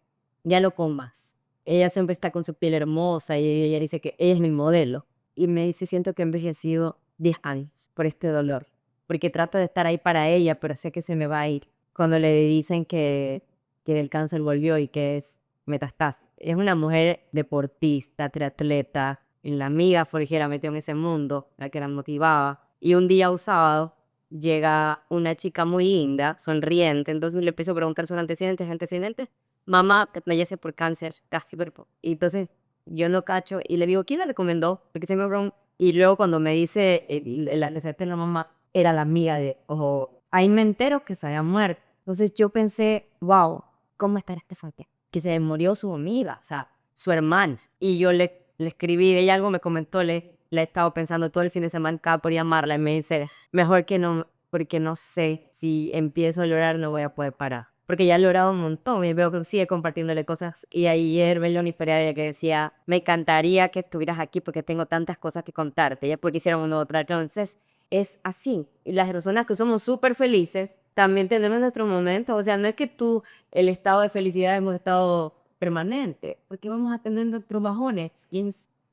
A: ya lo comas. Ella siempre está con su piel hermosa y ella dice que ella es mi modelo. Y me dice, siento que he envejecido 10 años por este dolor. Porque trato de estar ahí para ella, pero sé que se me va a ir. Cuando le dicen que el cáncer volvió y que es metastásico. Es una mujer deportista, triatleta. Y la amiga fue que la metió en ese mundo, la que la motivaba. Y un día, un sábado, llega una chica muy linda, sonriente, entonces le empiezo a preguntar sus antecedentes. Mamá te fallece por cáncer, casi y entonces yo no cacho y le digo, ¿quién la recomendó? Porque se me preguntó. Y luego cuando me dice la receta de la mamá, era la amiga de, ojo, ahí me entero que se había muerto. Entonces yo pensé, wow, ¿cómo estará este Fatia? Que se murió su amiga, o sea, su hermana. Y yo le escribí, ella algo me comentó, le he estado pensando todo el fin de semana acá por llamarla y me dice, mejor que no, porque no sé si empiezo a llorar no voy a poder parar. Porque ya he llorado un montón y veo que sigue compartiéndole cosas. Y ayer Melanie Feria que decía, me encantaría que estuvieras aquí porque tengo tantas cosas que contarte. Ya porque hicieron una otra. Entonces, es así. Y las personas que somos súper felices también tenemos nuestros momentos. O sea, no es que tú, el estado de felicidad hemos estado permanente, porque vamos a tener nuestros bajones.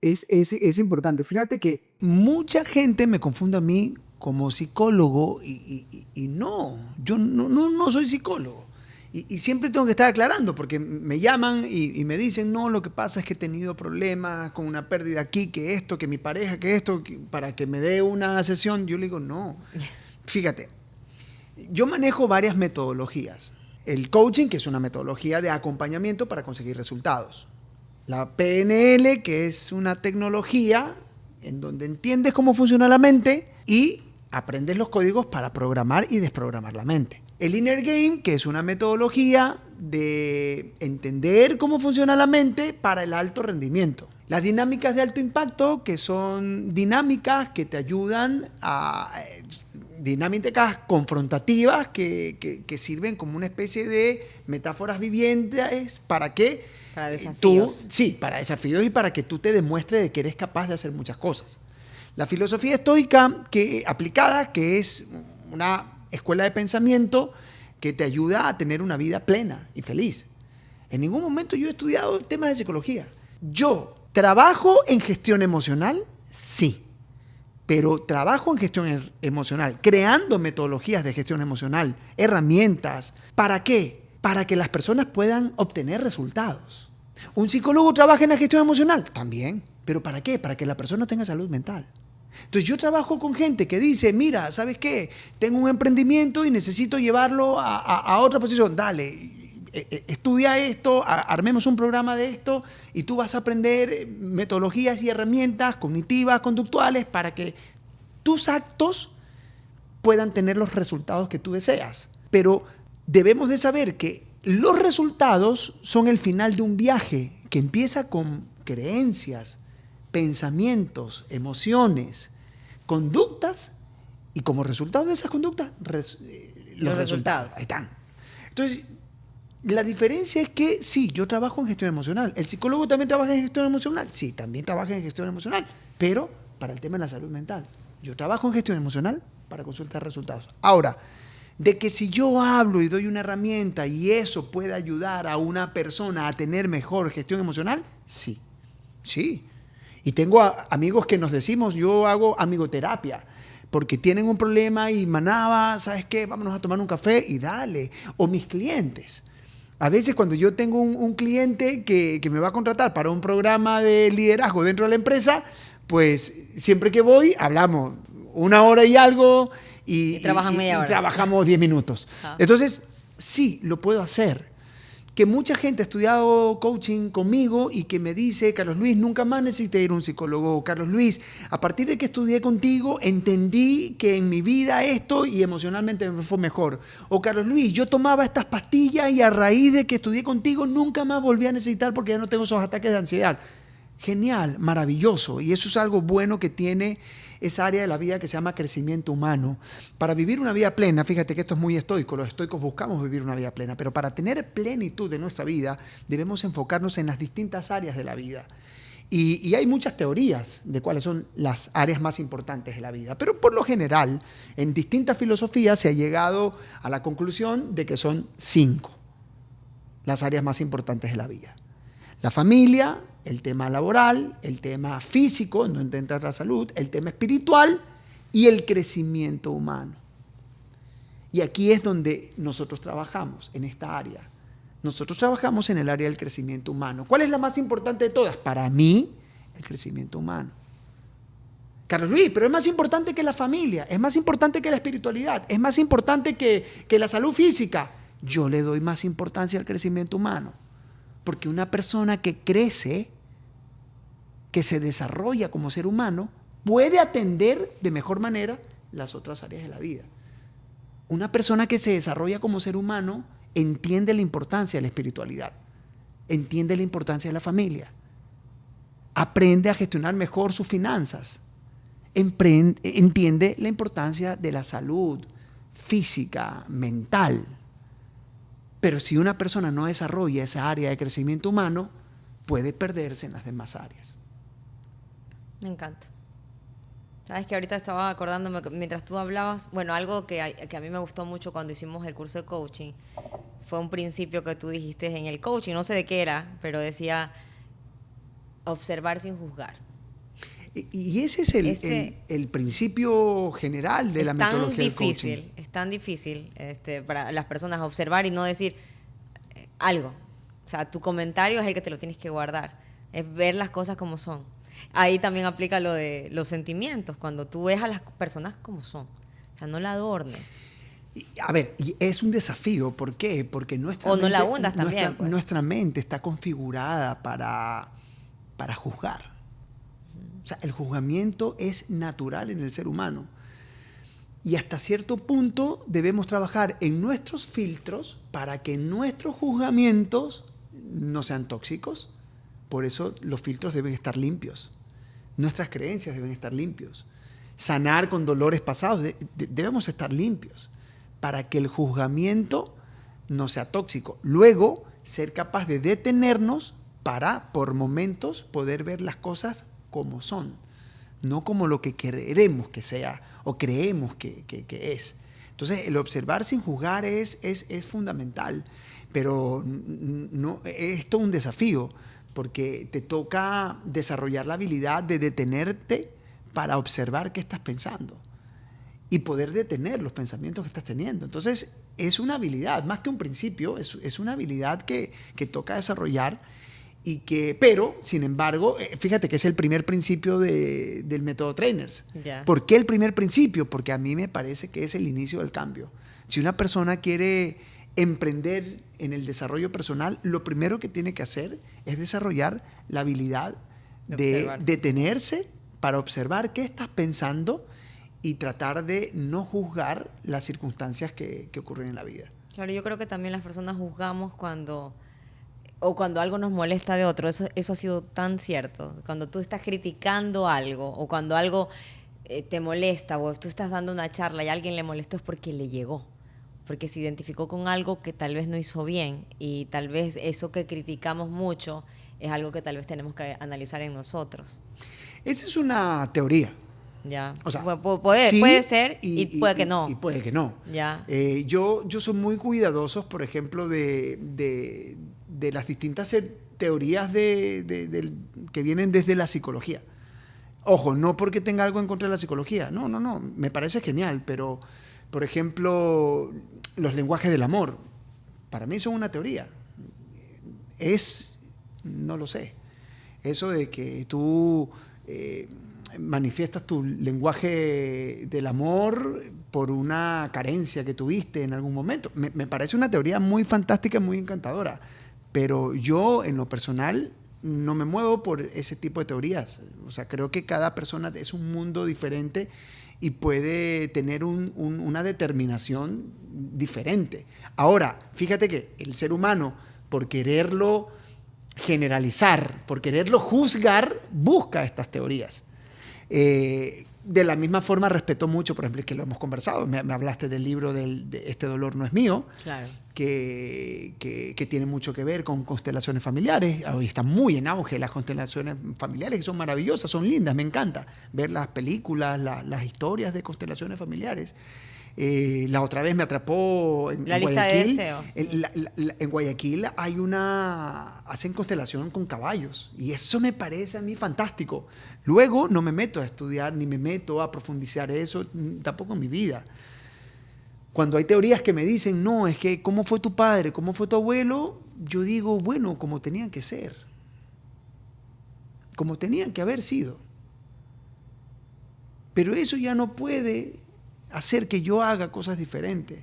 B: Es importante. Fíjate que mucha gente me confunde a mí como psicólogo y no, yo no soy psicólogo. Y siempre tengo que estar aclarando porque me llaman y me dicen, no, lo que pasa es que he tenido problemas con una pérdida aquí, que esto, que mi pareja, que esto, para que me dé una sesión. Yo le digo, no. Fíjate, yo manejo varias metodologías. El coaching, que es una metodología de acompañamiento para conseguir resultados. La PNL, que es una tecnología en donde entiendes cómo funciona la mente y aprendes los códigos para programar y desprogramar la mente. El Inner Game, que es una metodología de entender cómo funciona la mente para el alto rendimiento. Las dinámicas de alto impacto, que son dinámicas que te ayudan a... dinámicas confrontativas que sirven como una especie de metáforas vivientes para que
A: Para desafíos.
B: para desafíos y para que tú te demuestres de que eres capaz de hacer muchas cosas. La filosofía estoica aplicada, que es una escuela de pensamiento que te ayuda a tener una vida plena y feliz. En ningún momento yo he estudiado temas de psicología. Yo trabajo en gestión emocional, sí. Pero trabajo en gestión emocional, creando metodologías de gestión emocional, herramientas. ¿Para qué? Para que las personas puedan obtener resultados. ¿Un psicólogo trabaja en la gestión emocional? También. ¿Pero para qué? Para que la persona tenga salud mental. Entonces yo trabajo con gente que dice, mira, ¿sabes qué? Tengo un emprendimiento y necesito llevarlo a otra posición. Dale, estudia esto, armemos un programa de esto y tú vas a aprender metodologías y herramientas cognitivas, conductuales para que tus actos puedan tener los resultados que tú deseas. Pero debemos de saber que los resultados son el final de un viaje que empieza con creencias, pensamientos, emociones, conductas y como resultado de esas conductas, los resultados. Ahí están. Entonces, la diferencia es que sí, yo trabajo en gestión emocional. ¿El psicólogo también trabaja en gestión emocional? Sí, también trabaja en gestión emocional, pero para el tema de la salud mental. Yo trabajo en gestión emocional para consultar resultados. Ahora, de que si yo hablo y doy una herramienta y eso puede ayudar a una persona a tener mejor gestión emocional, sí, sí. Y tengo amigos que nos decimos, yo hago amigoterapia, porque tienen un problema y manaba, ¿sabes qué? Vámonos a tomar un café y dale. O mis clientes. A veces cuando yo tengo un cliente que me va a contratar para un programa de liderazgo dentro de la empresa, pues siempre que voy hablamos 1 hora y algo y
A: media hora.
B: Trabajamos 10 minutos. Entonces, sí, lo puedo hacer. Que mucha gente ha estudiado coaching conmigo y que me dice, Carlos Luis, nunca más necesité ir a un psicólogo. Carlos Luis, a partir de que estudié contigo, entendí que en mi vida esto y emocionalmente me fue mejor. O Carlos Luis, yo tomaba estas pastillas y a raíz de que estudié contigo, nunca más volví a necesitar porque ya no tengo esos ataques de ansiedad. Genial, maravilloso. Y eso es algo bueno que tiene esa área de la vida que se llama crecimiento humano. Para vivir una vida plena, fíjate que esto es muy estoico, los estoicos buscamos vivir una vida plena, pero para tener plenitud de nuestra vida debemos enfocarnos en las distintas áreas de la vida. Y hay muchas teorías de cuáles son las áreas más importantes de la vida, pero por lo general, en distintas filosofías se ha llegado a la conclusión de que son 5 las áreas más importantes de la vida. La familia, el tema laboral, el tema físico, en donde entra la salud, el tema espiritual y el crecimiento humano. Y aquí es donde nosotros trabajamos, en esta área. Nosotros trabajamos en el área del crecimiento humano. ¿Cuál es la más importante de todas? Para mí, el crecimiento humano. Carlos Luis, pero es más importante que la familia, es más importante que la espiritualidad, es más importante que la salud física. Yo le doy más importancia al crecimiento humano. Porque una persona que crece, que se desarrolla como ser humano, puede atender de mejor manera las otras áreas de la vida. Una persona que se desarrolla como ser humano entiende la importancia de la espiritualidad, entiende la importancia de la familia, aprende a gestionar mejor sus finanzas, entiende la importancia de la salud física, mental. Pero si una persona no desarrolla esa área de crecimiento humano, puede perderse en las demás áreas.
A: Me encanta. Sabes que ahorita estaba acordándome, mientras tú hablabas, bueno, algo que a mí me gustó mucho cuando hicimos el curso de coaching, fue un principio que tú dijiste en el coaching, no sé de qué era, pero decía observar sin juzgar.
B: Y ese es el principio general de la metodología del coaching.
A: Es tan difícil para las personas observar y no decir algo. O sea, tu comentario es el que te lo tienes que guardar. Es ver las cosas como son. Ahí también aplica lo de los sentimientos, cuando tú ves a las personas como son. O sea, no la adornes.
B: A ver, y es un desafío. ¿Por qué? Porque nuestra
A: mente, no la hundas también.
B: Nuestra mente está configurada para juzgar. O sea, el juzgamiento es natural en el ser humano. Y hasta cierto punto debemos trabajar en nuestros filtros para que nuestros juzgamientos no sean tóxicos. Por eso los filtros deben estar limpios. Nuestras creencias deben estar limpios. Sanar con dolores pasados, debemos estar limpios para que el juzgamiento no sea tóxico. Luego, ser capaz de detenernos para, por momentos, poder ver las cosas como son, no como lo que queremos que sea o creemos que es. Entonces, el observar sin juzgar es fundamental, pero no, es todo un desafío, porque te toca desarrollar la habilidad de detenerte para observar qué estás pensando y poder detener los pensamientos que estás teniendo. Entonces, es una habilidad, más que un principio, es una habilidad que toca desarrollar. Pero, sin embargo, fíjate que es el primer principio del método Trainers.
A: Ya.
B: ¿Por qué el primer principio? Porque a mí me parece que es el inicio del cambio. Si una persona quiere emprender en el desarrollo personal, lo primero que tiene que hacer es desarrollar la habilidad de detenerse para observar qué estás pensando y tratar de no juzgar las circunstancias que ocurren en la vida.
A: Claro, yo creo que también las personas juzgamos cuando algo nos molesta de otro. Eso ha sido tan cierto. Cuando tú estás criticando algo o cuando algo te molesta o tú estás dando una charla y a alguien le molestó, es porque le llegó, porque se identificó con algo que tal vez no hizo bien, y tal vez eso que criticamos mucho es algo que tal vez tenemos que analizar en nosotros.
B: Esa es una teoría.
A: Ya.
B: O sea,
A: puede ser y puede que no.
B: Y puede que no.
A: Ya.
B: Yo soy muy cuidadoso, por ejemplo, de las distintas teorías que vienen desde la psicología. Ojo, no porque tenga algo en contra de la psicología. No. Me parece genial, pero, por ejemplo, los lenguajes del amor, para mí son una teoría. No lo sé. Eso de que tú manifiestas tu lenguaje del amor por una carencia que tuviste en algún momento. Me parece una teoría muy fantástica, muy encantadora, pero yo en lo personal no me muevo por ese tipo de teorías. O sea, creo que cada persona es un mundo diferente y puede tener una determinación diferente. Ahora, fíjate que el ser humano, por quererlo generalizar, por quererlo juzgar, busca estas teorías. De la misma forma respeto mucho, por ejemplo, que lo hemos conversado, me hablaste del libro de Este dolor no es mío,
A: Claro.
B: que tiene mucho que ver con constelaciones familiares. Hoy están muy en auge las constelaciones familiares, que son maravillosas, son lindas, me encanta ver las películas, las historias de constelaciones familiares. La otra vez me atrapó en
A: La lista de deseos.
B: En Guayaquil hacen constelación con caballos, y eso me parece a mí fantástico. Luego no me meto a estudiar ni me meto a profundizar eso, tampoco en mi vida. Cuando hay teorías que me dicen, no, es que cómo fue tu padre, cómo fue tu abuelo, yo digo, bueno, como tenían que ser, como tenían que haber sido. Pero eso ya no puede hacer que yo haga cosas diferentes.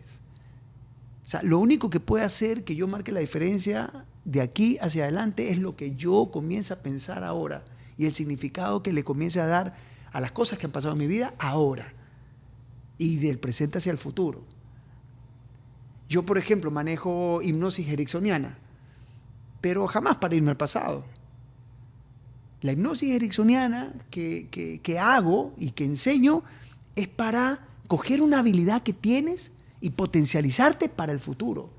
B: O sea, lo único que puede hacer que yo marque la diferencia de aquí hacia adelante es lo que yo comience a pensar ahora y el significado que le comience a dar a las cosas que han pasado en mi vida ahora y del presente hacia el futuro. Yo, por ejemplo, manejo hipnosis ericksoniana, pero jamás para irme al pasado. La hipnosis ericksoniana que hago y que enseño es para coger una habilidad que tienes y potencializarte para el futuro,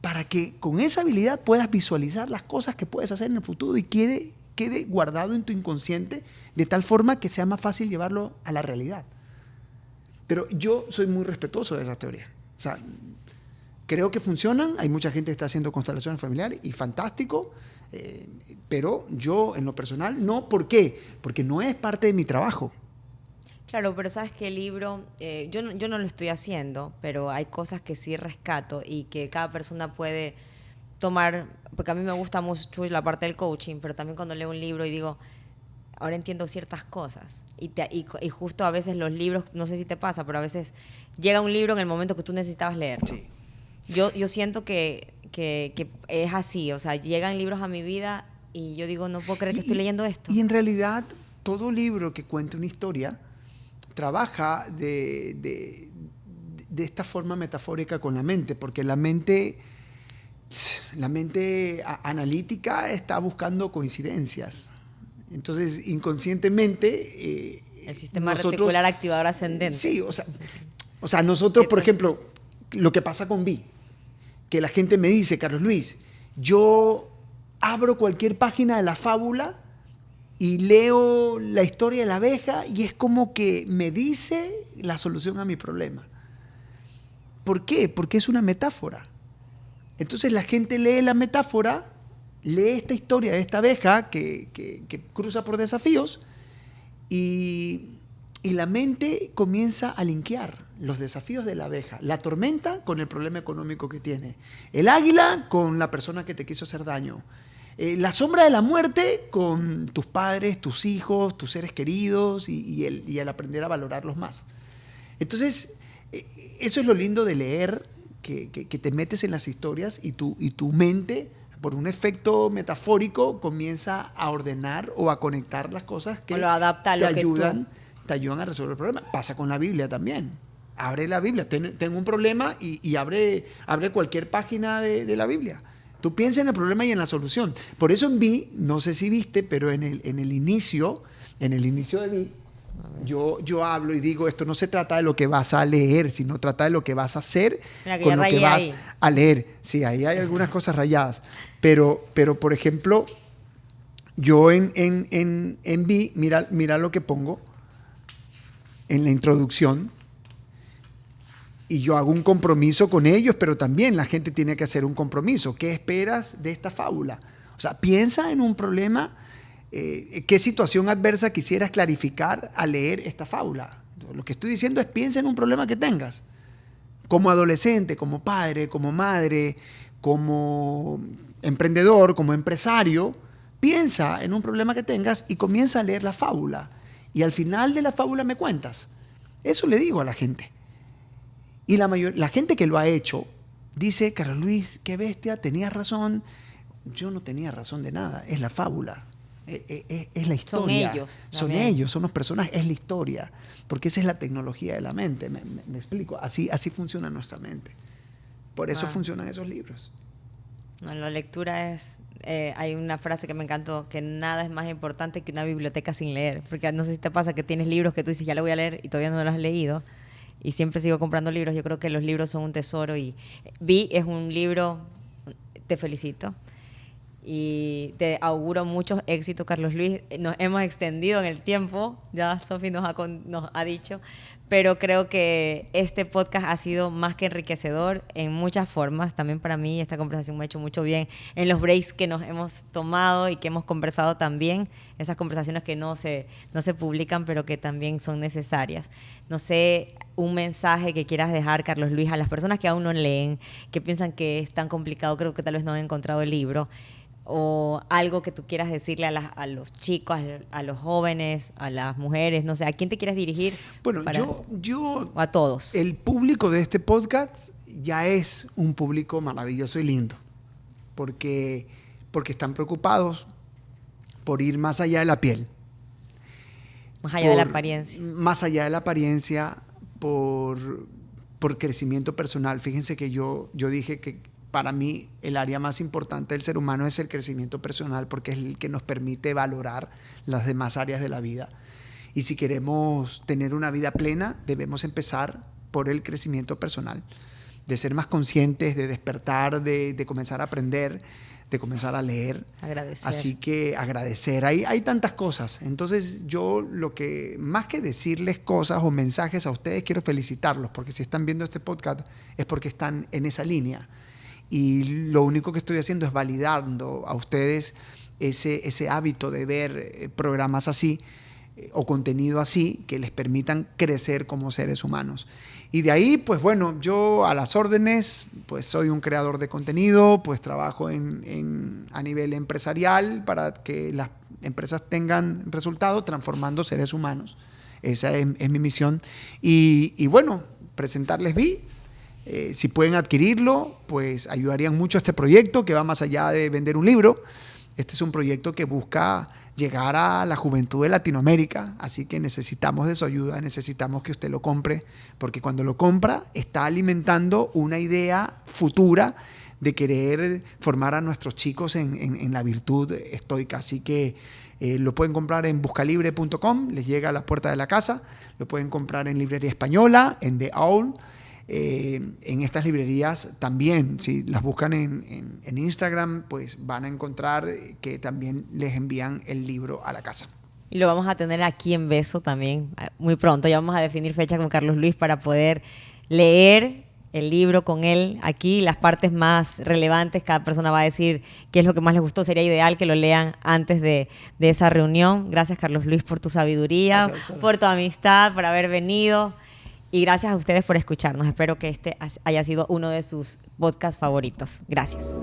B: para que con esa habilidad puedas visualizar las cosas que puedes hacer en el futuro y quede guardado en tu inconsciente de tal forma que sea más fácil llevarlo a la realidad. Pero yo soy muy respetuoso de esas teorías. O sea, creo que funcionan, hay mucha gente que está haciendo constelaciones familiares y fantástico, pero yo en lo personal no. ¿Por qué? Porque no es parte de mi trabajo.
A: Claro, pero sabes que el libro, yo no lo estoy haciendo, pero hay cosas que sí rescato y que cada persona puede tomar, porque a mí me gusta mucho la parte del coaching, pero también cuando leo un libro y digo, ahora entiendo ciertas cosas. Y justo a veces los libros, no sé si te pasa, pero a veces llega un libro en el momento que tú necesitabas leerlo.
B: Sí.
A: Yo siento que es así, o sea, llegan libros a mi vida y yo digo, no puedo creer que estoy leyendo esto.
B: Y en realidad, todo libro que cuente una historia trabaja de de esta forma metafórica con la mente, porque la mente analítica está buscando coincidencias. Entonces, inconscientemente...
A: el sistema reticular activador ascendente.
B: Sí, o sea, nosotros, por ejemplo, lo que pasa con Vi, que la gente me dice, Carlos Luis, yo abro cualquier página de la fábula y leo la historia de la abeja y es como que me dice la solución a mi problema. ¿Por qué? Porque es una metáfora. Entonces la gente lee la metáfora, lee esta historia de esta abeja que cruza por desafíos y la mente comienza a linkear los desafíos de la abeja, la tormenta con el problema económico que tiene, el águila con la persona que te quiso hacer daño, la sombra de la muerte con tus padres, tus hijos, tus seres queridos y el aprender a valorarlos más. Entonces, eso es lo lindo de leer, que te metes en las historias y tu mente, por un efecto metafórico, comienza a ordenar o a conectar las cosas que
A: o lo adapta a
B: te
A: lo que
B: ayudan a resolver el problema. Pasa con la Biblia también. Abre la Biblia, tengo un problema y abre cualquier página de la Biblia. Tú piensas en el problema y en la solución. Por eso en Vi, no sé si viste, pero en el inicio de Vi, yo hablo y digo, esto no se trata de lo que vas a leer, sino trata de lo que vas a hacer con lo que vas a leer. Sí, ahí hay algunas cosas rayadas. Pero por ejemplo, yo en Vi, mira lo que pongo en la introducción. Y yo hago un compromiso con ellos, pero también la gente tiene que hacer un compromiso. ¿Qué esperas de esta fábula? O sea, piensa en un problema, qué situación adversa quisieras clarificar al leer esta fábula. Lo que estoy diciendo es piensa en un problema que tengas. Como adolescente, como padre, como madre, como emprendedor, como empresario, piensa en un problema que tengas y comienza a leer la fábula. Y al final de la fábula me cuentas. Eso le digo a la gente. Y la gente que lo ha hecho dice, Carlos Luis, qué bestia, tenías razón. Yo no tenía razón de nada, es la fábula, es la historia.
A: Son ellos.
B: Son ellos, son los personajes, es la historia. Porque esa es la tecnología de la mente, me explico. Así funciona nuestra mente. Por eso funcionan esos libros.
A: No, la lectura es... hay una frase que me encantó, que nada es más importante que una biblioteca sin leer. Porque no sé si te pasa que tienes libros que tú dices, ya lo voy a leer y todavía no los has leído. Y siempre sigo comprando libros. Yo creo que los libros son un tesoro. Y Vi es un libro, te felicito. Y te auguro muchos éxitos, Carlos Luis. Nos hemos extendido en el tiempo, ya Sofi nos ha dicho, pero creo que este podcast ha sido más que enriquecedor en muchas formas. También para mí esta conversación me ha hecho mucho bien en los breaks que nos hemos tomado y que hemos conversado también, esas conversaciones que no se publican, pero que también son necesarias. No sé, un mensaje que quieras dejar, Carlos Luis, a las personas que aún no leen, que piensan que es tan complicado, creo que tal vez no han encontrado el libro, o algo que tú quieras decirle a los chicos, a los jóvenes, a las mujeres, no sé, ¿a quién te quieres dirigir?
B: Bueno, yo
A: o a todos.
B: El público de este podcast ya es un público maravilloso y lindo, porque están preocupados por ir más allá de la piel.
A: Más allá de la apariencia.
B: Más allá de la apariencia, por crecimiento personal. Fíjense que yo dije que para mí el área más importante del ser humano es el crecimiento personal, porque es el que nos permite valorar las demás áreas de la vida. Y si queremos tener una vida plena, debemos empezar por el crecimiento personal, de ser más conscientes, de despertar, de comenzar a aprender, de comenzar a leer.
A: Agradecer.
B: Así que agradecer. Hay tantas cosas. Entonces yo lo que, más que decirles cosas o mensajes a ustedes, quiero felicitarlos, porque si están viendo este podcast es porque están en esa línea. Y lo único que estoy haciendo es validando a ustedes ese hábito de ver programas así o contenido así que les permitan crecer como seres humanos. Y de ahí, pues bueno, yo a las órdenes, pues soy un creador de contenido, pues trabajo a nivel empresarial para que las empresas tengan resultados transformando seres humanos. Esa es mi misión. Y bueno, presentarles Vi. Si pueden adquirirlo, pues ayudarían mucho a este proyecto que va más allá de vender un libro. Este es un proyecto que busca llegar a la juventud de Latinoamérica, así que necesitamos de su ayuda, necesitamos que usted lo compre, porque cuando lo compra está alimentando una idea futura de querer formar a nuestros chicos en la virtud estoica. Así que lo pueden comprar en buscalibre.com, les llega a la puerta de la casa. Lo pueden comprar en Librería Española, en The Owl. En estas librerías también, si las buscan en Instagram, pues van a encontrar que también les envían el libro a la casa.
A: Y lo vamos a tener aquí en Beso también muy pronto. Ya vamos a definir fecha con Carlos Luis para poder leer el libro con él aquí, las partes más relevantes. Cada persona va a decir qué es lo que más les gustó. Sería ideal que lo lean antes de esa reunión. Gracias, Carlos Luis, por tu sabiduría, por tu amistad, por haber venido. Y gracias a ustedes por escucharnos. Espero que este haya sido uno de sus podcasts favoritos. Gracias.